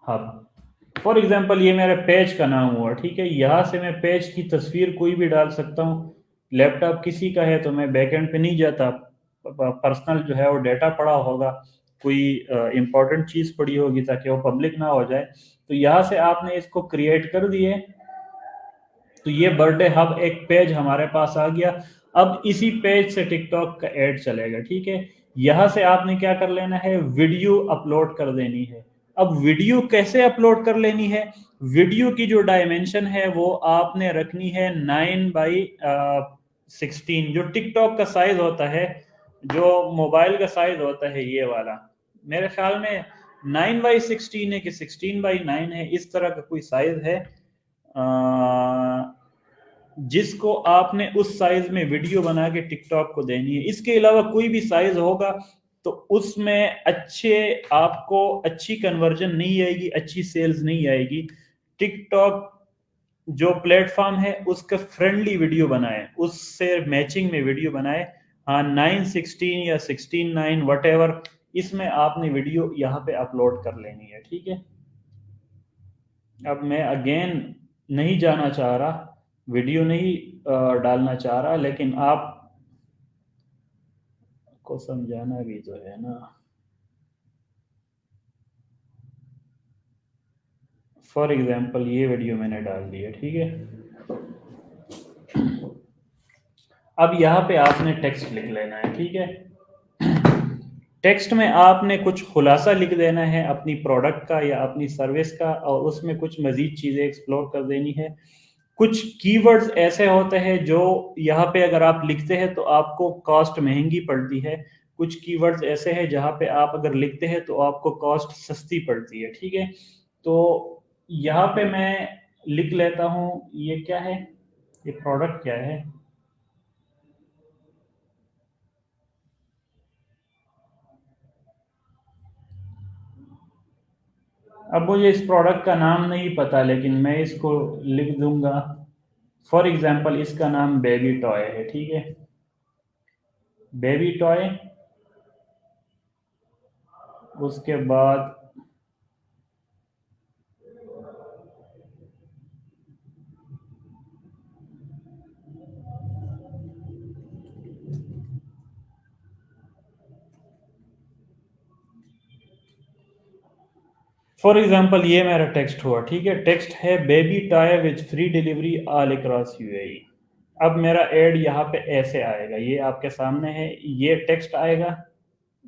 हब। फॉर एग्जाम्पल ये मेरे पेज का नाम हुआ। ठीक है, यहाँ से मैं पेज की तस्वीर कोई भी डाल सकता हूँ। लैपटॉप किसी का है तो मैं बैकएंड पे नहीं जाता, पर्सनल जो है वो डेटा पड़ा होगा, कोई इंपॉर्टेंट चीज़ पड़ी होगी ताकि वो पब्लिक ना हो जाए। तो यहाँ से आपने इसको क्रिएट कर दिए, तो ये बर्थडे हब एक पेज हमारे पास आ गया। अब इसी पेज से टिकटॉक का एड चलेगा। ठीक है, यहां से आपने क्या कर लेना है, वीडियो अपलोड कर देनी है। अब वीडियो कैसे अपलोड कर लेनी है? वीडियो की जो डायमेंशन है वो आपने रखनी है 9:16। जो टिकटॉक का साइज होता है, जो मोबाइल का साइज होता है ये वाला, मेरे ख्याल में 9:16 है कि 16:9 है, इस तरह का कोई साइज है जिसको आपने उस साइज में वीडियो बना के टिकटॉक को देनी है। इसके अलावा कोई भी साइज होगा तो उसमें आपको अच्छी कन्वर्जन नहीं आएगी, अच्छी सेल्स नहीं आएगी। टिकटॉक जो प्लेटफॉर्म है उसका फ्रेंडली वीडियो बनाए, उससे मैचिंग में वीडियो बनाए। हाँ, 9:16 या 16:9 वट एवर, इसमें आपने वीडियो यहाँ पे अपलोड कर लेनी है। ठीक है, अब मैं अगेन नहीं जाना चाह रहा, वीडियो नहीं डालना चाह रहा, लेकिन आप को समझाना भी तो है ना। फॉर एग्जांपल ये वीडियो मैंने डाल दी है। ठीक है, अब यहाँ पे आपने टेक्स्ट लिख लेना है। ठीक है, टेक्स्ट में आपने कुछ खुलासा लिख देना है अपनी प्रोडक्ट का या अपनी सर्विस का, और उसमें कुछ मजीद चीज़ें एक्सप्लोर कर देनी है। कुछ कीवर्ड्स ऐसे होते हैं जो यहाँ पे अगर आप लिखते हैं तो आपको कॉस्ट महंगी पड़ती है। कुछ कीवर्ड्स ऐसे हैं जहाँ पे आप अगर लिखते हैं तो आपको कॉस्ट सस्ती पड़ती है। ठीक है, तो यहाँ पे मैं लिख लेता हूँ, ये क्या है, ये प्रोडक्ट क्या है। अब मुझे इस प्रोडक्ट का नाम नहीं पता, लेकिन मैं इसको लिख दूंगा। फॉर एग्जाम्पल इसका नाम बेबी टॉय है। ठीक है, बेबी टॉय। उसके बाद फॉर एग्जांपल ये मेरा टेक्स्ट हुआ, ठीक है, टेक्स्ट है baby toy with free delivery all across UAE. अब मेरा एड यहाँ पे ऐसे आएगा, ये आपके सामने है, ये टेक्स्ट आएगा,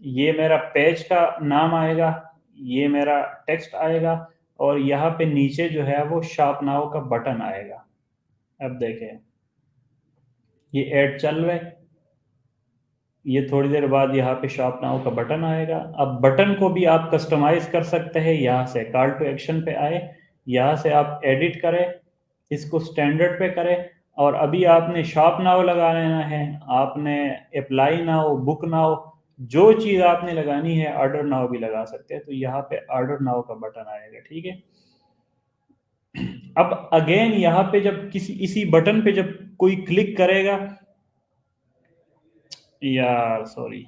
ये मेरा पेज का नाम आएगा, ये मेरा टेक्स्ट आएगा, और यहाँ पे नीचे जो है वो शॉप नाउ का बटन आएगा। अब देखें, ये ऐड चल रहा है, ये थोड़ी देर बाद यहाँ पे शॉप नाउ का बटन आएगा। अब बटन को भी आप कस्टमाइज कर सकते हैं, यहाँ से कॉल टू एक्शन पे आए, यहाँ से आप एडिट करें, इसको स्टैंडर्ड पे करें, और अभी आपने शॉप नाउ लगा लेना है, आपने अप्लाई नाउ, बुक नाउ, जो चीज़ आपने लगानी है, ऑर्डर नाउ भी लगा सकते हैं। तो यहाँ पे ऑर्डर नाउ का बटन आएगा, ठीक है। अब अगेन यहाँ पे जब किसी इसी बटन पे जब कोई क्लिक करेगा, यार sorry,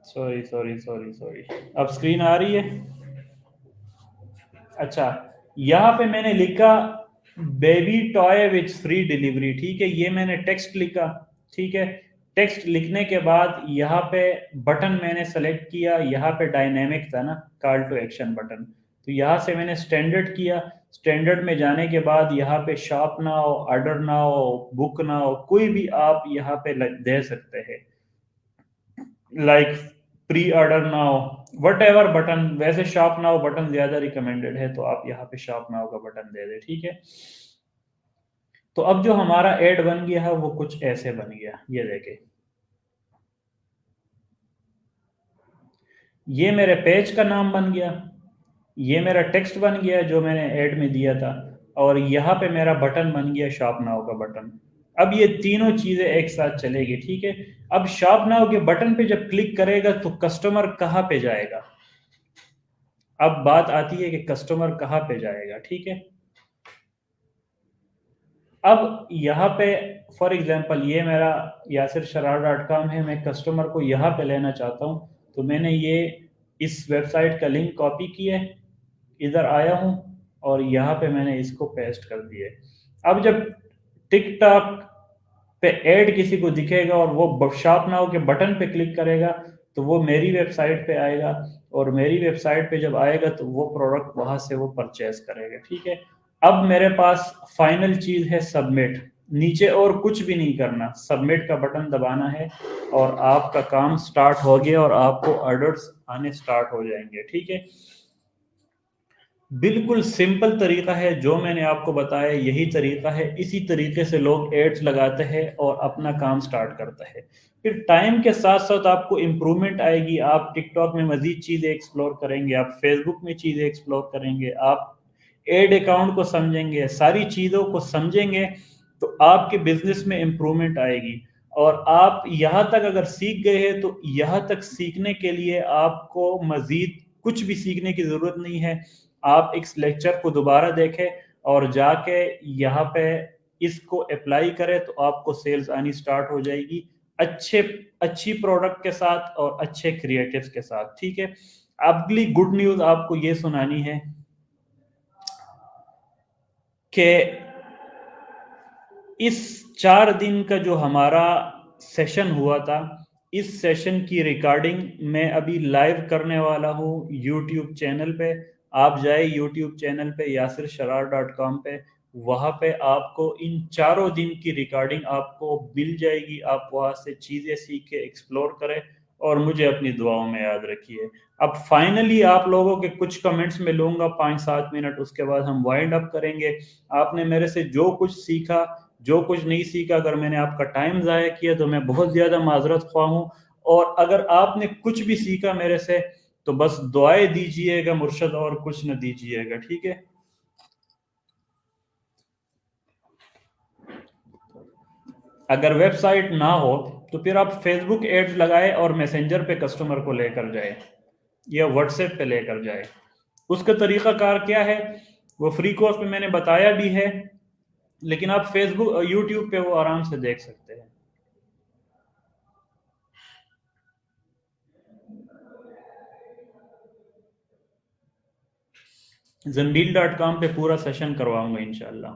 sorry sorry sorry sorry, अब स्क्रीन आ रही है। अच्छा, यहाँ पे मैंने लिखा baby toy with free delivery, ठीक है, ये मैंने टेक्स्ट लिखा, ठीक है। टेक्स्ट लिखने के बाद यहाँ पे बटन मैंने सेलेक्ट किया, यहाँ पे डायनेमिक था ना, कॉल टू एक्शन बटन, तो यहाँ से मैंने स्टैंडर्ड किया। स्टैंडर्ड में जाने के बाद यहाँ पे shop now, order now, book now, कोई भी आप यहाँ पे दे सकते हैं, like pre order now, what ever button. वैसे शॉप नाउ बटन ज्यादा रिकमेंडेड है, तो आप यहाँ पे शॉप नाउ का बटन दे दे, ठीक है। तो अब जो हमारा एड बन गया है वो कुछ ऐसे बन गया, ये देखे, ये मेरे पेज का नाम बन गया, ये मेरा टेक्स्ट बन गया जो मैंने ऐड में दिया था, और यहाँ पे मेरा बटन बन गया शॉप नाउ का बटन। अब ये तीनों चीजें एक साथ चलेगी, ठीक है। अब शॉप नाउ के बटन पे जब क्लिक करेगा तो कस्टमर कहाँ पे जाएगा, अब बात आती है कि कस्टमर कहाँ पे जाएगा, ठीक है। अब यहाँ पे फॉर एग्जांपल ये मेरा yasirshrar.com है, मैं कस्टमर को यहाँ पे लेना चाहता हूँ, तो मैंने ये इस वेबसाइट का लिंक कॉपी किया है, इधर आया हूँ, और यहाँ पे मैंने इसको पेस्ट कर दिया। अब जब टिकटॉक पे ऐड किसी को दिखेगा और वो शॉप नाउ के बटन पे क्लिक करेगा, तो वो मेरी वेबसाइट पे आएगा, और मेरी वेबसाइट पे जब आएगा तो वो प्रोडक्ट वहां से वो परचेज करेगा, ठीक है। अब मेरे पास फाइनल चीज है सबमिट, नीचे और कुछ भी नहीं करना, सबमिट का बटन दबाना है, और आपका काम स्टार्ट हो गया, और आपको ऑर्डर्स आने स्टार्ट हो जाएंगे, ठीक है। बिल्कुल सिंपल तरीका है जो मैंने आपको बताया, यही तरीका है, इसी तरीके से लोग एड्स लगाते हैं और अपना काम स्टार्ट करते हैं। फिर टाइम के साथ साथ आपको इम्प्रूवमेंट आएगी, आप टिकटॉक में मजीद चीज़ें एक्सप्लोर करेंगे, आप फेसबुक में चीज़ें एक्सप्लोर करेंगे, आप एड अकाउंट को समझेंगे, सारी चीज़ों को समझेंगे, तो आपके बिजनेस में इम्प्रूवमेंट आएगी। और आप यहाँ तक अगर सीख गए हैं, तो यहाँ तक सीखने के लिए आपको मजीद कुछ भी सीखने की ज़रूरत नहीं है। आप इस लेक्चर को दोबारा देखें और जाके यहाँ पे इसको अप्लाई करें, तो आपको सेल्स आनी स्टार्ट हो जाएगी, अच्छे अच्छी प्रोडक्ट के साथ और अच्छे क्रिएटिव्स के साथ, ठीक है। अगली गुड न्यूज़ आपको ये सुनानी है कि इस 4 दिन का जो हमारा सेशन हुआ था, इस सेशन की रिकॉर्डिंग मैं अभी लाइव करने वाला हूँ यूट्यूब चैनल पे। आप जाए यूट्यूब चैनल पे yasirshrar.com पे, वहाँ पे आपको इन 4 दिन की रिकॉर्डिंग आपको मिल जाएगी। आप वहाँ से चीज़ें सीख के एक्सप्लोर करें, और मुझे अपनी दुआओं में याद रखिए। अब फाइनली आप लोगों के कुछ कमेंट्स में लूंगा 5-7 मिनट, उसके बाद हम वाइंड अप करेंगे। आपने मेरे से जो कुछ सीखा, जो कुछ नहीं सीखा, अगर मैंने आपका टाइम ज़ाया किया तो मैं बहुत ज़्यादा माजरत ख्वाह हूँ। और अगर आपने कुछ भी सीखा मेरे से, तो बस दुआएं दीजिएगा मुर्शद, और कुछ न दीजिएगा, ठीक है। अगर वेबसाइट ना हो तो फिर आप फेसबुक एड्स लगाए और मैसेंजर पे कस्टमर को लेकर जाए, या व्हाट्सएप पे लेकर जाए। उसका तरीक़ाकार क्या है वो फ्री कोर्स में मैंने बताया भी है, लेकिन आप फेसबुक और यूट्यूब पे वो आराम से देख सकते हैं। Zandeal.com पे पूरा सेशन करवाऊंगा इंशाल्लाह।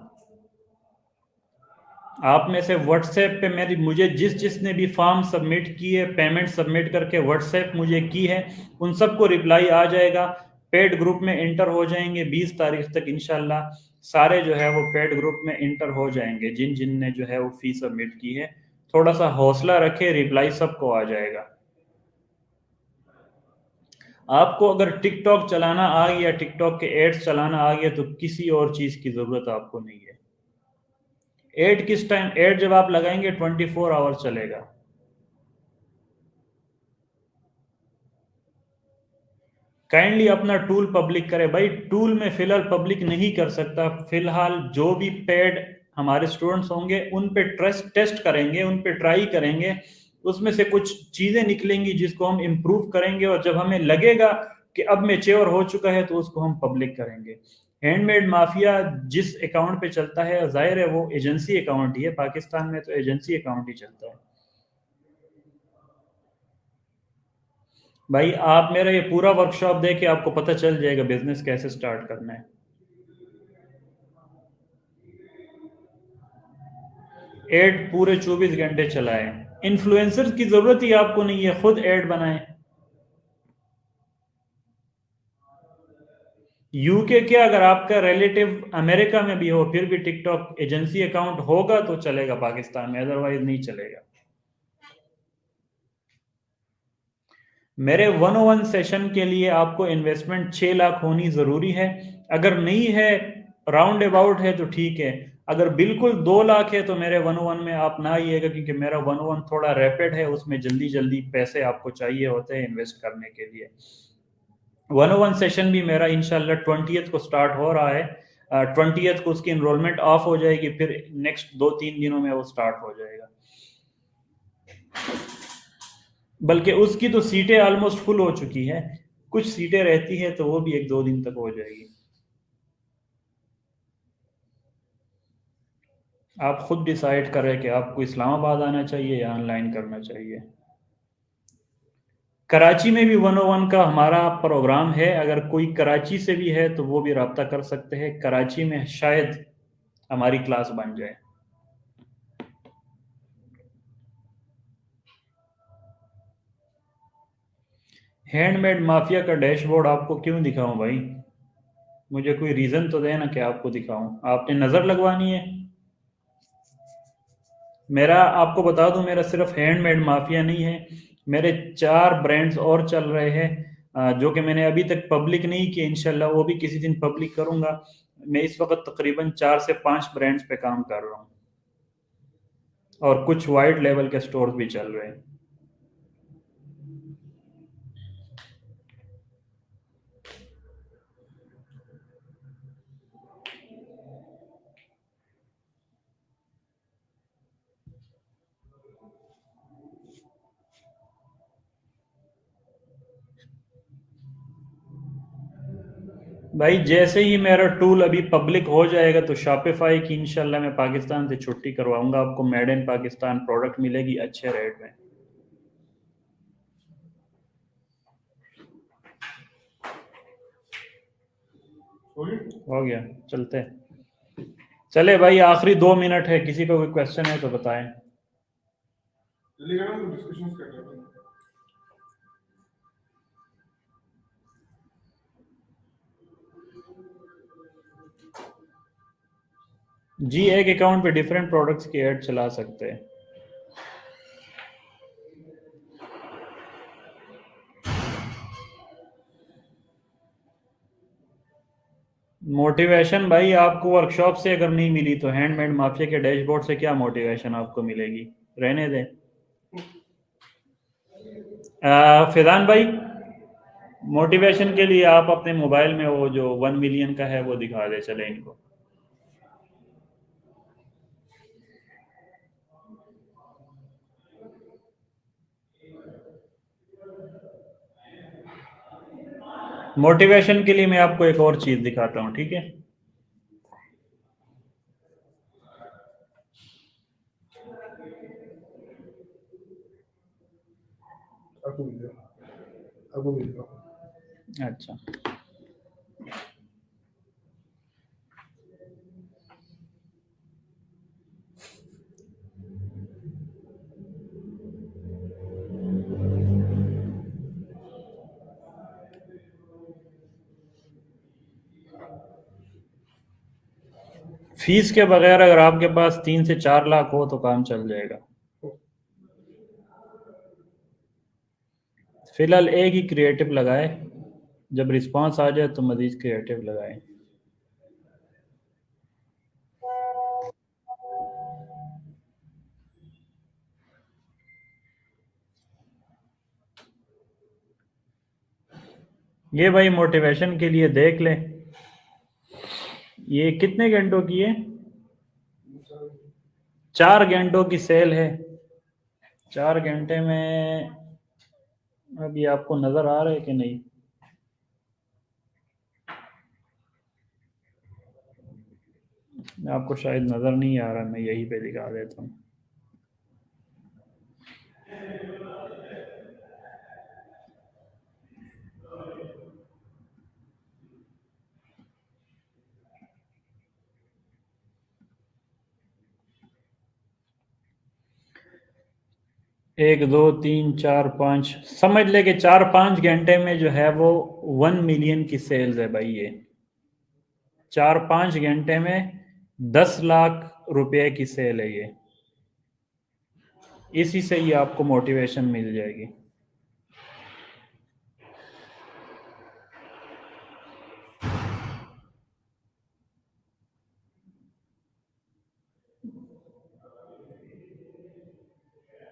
आप में से व्हाट्सएप पे मेरी मुझे जिसने भी फॉर्म सबमिट किए, पेमेंट सबमिट करके व्हाट्सएप मुझे की है, उन सबको रिप्लाई आ जाएगा। पेड ग्रुप में एंटर हो जाएंगे 20 तारीख तक इंशाल्लाह। सारे जो है वो पेड ग्रुप में एंटर हो जाएंगे जिन जिन ने जो है वो फीस सबमिट की है। थोड़ा सा हौसला रखे, रिप्लाई सबको आ जाएगा। आपको अगर टिकटॉक चलाना आ गया, टिकटॉक के एड्स चलाना आ गया, तो किसी और चीज की जरूरत आपको नहीं है। एड किस टाइम, एड जब आप लगाएंगे 24 आवर चलेगा। काइंडली अपना टूल पब्लिक करें भाई। टूल में फिलहाल पब्लिक नहीं कर सकता। फिलहाल जो भी पेड हमारे स्टूडेंट्स होंगे उन पे टेस्ट करेंगे, उन पे ट्राई करेंगे। उसमें से कुछ चीजें निकलेंगी जिसको हम इम्प्रूव करेंगे, और जब हमें लगेगा कि अब मेच्योर हो चुका है तो उसको हम पब्लिक करेंगे। हैंडमेड माफिया जिस अकाउंट पे चलता है, जाहिर है वो एजेंसी अकाउंट ही है। पाकिस्तान में तो एजेंसी अकाउंट ही चलता है। भाई आप मेरा ये पूरा वर्कशॉप देके आपको पता चल जाएगा बिजनेस कैसे स्टार्ट करना है। एड पूरे 24 घंटे चलाएं। इन्फ्लुएंसर की जरूरत ही आपको नहीं है, खुद एड बनाएं। यूके क्या, अगर आपका रिलेटिव अमेरिका में भी हो फिर भी टिकटॉक एजेंसी अकाउंट होगा तो चलेगा पाकिस्तान में, अदरवाइज नहीं चलेगा। मेरे 101 सेशन के लिए आपको इन्वेस्टमेंट 6 लाख होनी जरूरी है। अगर नहीं है, राउंड अबाउट है तो ठीक है। अगर बिल्कुल 2 लाख है तो मेरे 101 में आप ना आइएगा, क्योंकि मेरा 101 थोड़ा रैपिड है, उसमें जल्दी जल्दी पैसे आपको चाहिए होते हैं इन्वेस्ट करने के लिए। 101 सेशन भी मेरा इंशाल्लाह 20th को स्टार्ट हो रहा है। 20th को उसकी इनरोलमेंट ऑफ हो जाएगी, फिर नेक्स्ट 2-3 दिनों में वो स्टार्ट हो जाएगा। बल्कि उसकी तो सीटें ऑलमोस्ट फुल हो चुकी है। कुछ सीटें रहती है तो वो भी 1-2 दिन तक हो जाएगी। आप खुद डिसाइड करें कि आपको इस्लामाबाद आना चाहिए या ऑनलाइन करना चाहिए। कराची में भी 101 का हमारा प्रोग्राम है। अगर कोई कराची से भी है तो वो भी रब्ता कर सकते हैं। कराची में शायद हमारी क्लास बन जाए। हैंडमेड माफिया का डैशबोर्ड आपको क्यों दिखाऊं भाई? मुझे कोई रीजन तो देना कि आपको दिखाऊं। आपने नजर लगवानी है? मेरा आपको बता दूं, मेरा सिर्फ हैंडमेड माफिया नहीं है। मेरे 4 ब्रांड्स और चल रहे हैं, जो कि मैंने अभी तक पब्लिक नहीं किए। इंशाल्लाह वो भी किसी दिन पब्लिक करूंगा। मैं इस वक्त तकरीबन 4 से 5 ब्रांड्स पे काम कर रहा हूँ, और कुछ वाइड लेवल के स्टोर्स भी चल रहे हैं। भाई जैसे ही मेरा टूल अभी पब्लिक हो जाएगा तो शॉपिफाई की इंशाल्लाह मैं पाकिस्तान से छुट्टी करवाऊंगा। आपको मेड इन पाकिस्तान प्रोडक्ट मिलेगी अच्छे रेट में। हो गया, चलते हैं। चले भाई, आखिरी 2 मिनट है, किसी को कोई क्वेश्चन है तो बताएं। जी, एक अकाउंट पे डिफरेंट प्रोडक्ट्स की ऐड चला सकते हैं। मोटिवेशन भाई आपको वर्कशॉप से अगर नहीं मिली तो हैंडमेड माफिया के डैशबोर्ड से क्या मोटिवेशन आपको मिलेगी? रहने दें। फैजान भाई, मोटिवेशन के लिए आप अपने मोबाइल में वो जो 1 मिलियन का है वो दिखा दे चले इनको। मोटिवेशन के लिए मैं आपको एक और चीज दिखाता हूँ, ठीक है? अच्छा, फीस के बगैर अगर आपके पास 3 से 4 लाख हो तो काम चल जाएगा। फिलहाल एक ही क्रिएटिव लगाए, जब रिस्पांस आ जाए तो मजीद क्रिएटिव लगाए। ये भाई मोटिवेशन के लिए देख ले। ये कितने घंटों की है? 4 घंटों की सेल है। 4 घंटे में अभी आपको नजर आ रहा है कि नहीं? आपको शायद नजर नहीं आ रहा, मैं यहीं पे दिखा देता हूँ। एक, दो, तीन, चार, पाँच, समझ ले कि 4-5 घंटे में जो है वो 1 मिलियन की सेल्स है भाई ये। 4-5 घंटे में 10 लाख रुपए की सेल है ये। इसी से ही आपको मोटिवेशन मिल जाएगी।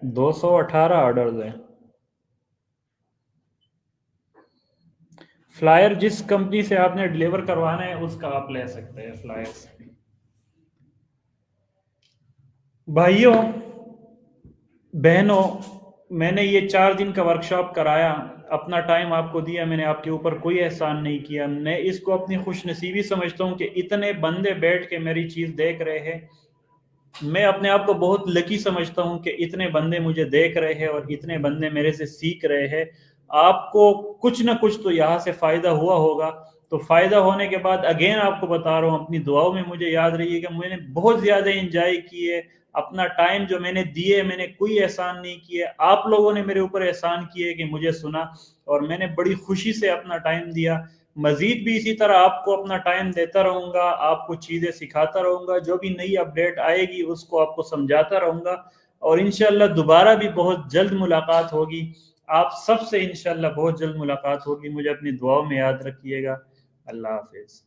दो 218 ऑर्डर्स हैं। फ्लायर जिस कंपनी से आपने डिलीवर करवाना है उसका आप ले सकते हैं फ्लायर्स। भाइयों बहनों, मैंने ये 4 दिन का वर्कशॉप कराया, अपना टाइम आपको दिया, मैंने आपके ऊपर कोई एहसान नहीं किया। मैं इसको अपनी खुशनसीबी समझता हूँ कि इतने बंदे बैठ के मेरी चीज़ देख रहे हैं। मैं अपने आप को बहुत लकी समझता हूँ कि इतने बंदे मुझे देख रहे हैं और इतने बंदे मेरे से सीख रहे हैं। आपको कुछ ना कुछ तो यहाँ से फ़ायदा हुआ होगा। तो फ़ायदा होने के बाद अगेन आपको बता रहा हूँ, अपनी दुआओं में मुझे याद रहिएगा। मैंने बहुत ज़्यादा इंजॉय किए अपना टाइम जो मैंने दिए, मैंने कोई एहसान नहीं किए। आप लोगों ने मेरे ऊपर एहसान किए कि मुझे सुना और मैंने बड़ी खुशी से अपना टाइम दिया। मजीद भी इसी तरह आपको अपना टाइम देता रहूंगा, आपको चीज़ें सिखाता रहूंगा, जो भी नई अपडेट आएगी उसको आपको समझाता रहूंगा। और इंशाल्लाह दोबारा भी बहुत जल्द मुलाकात होगी। आप सबसे इंशाल्लाह बहुत जल्द मुलाकात होगी। मुझे अपनी दुआओं में याद रखिएगा। अल्लाह हाफिज़।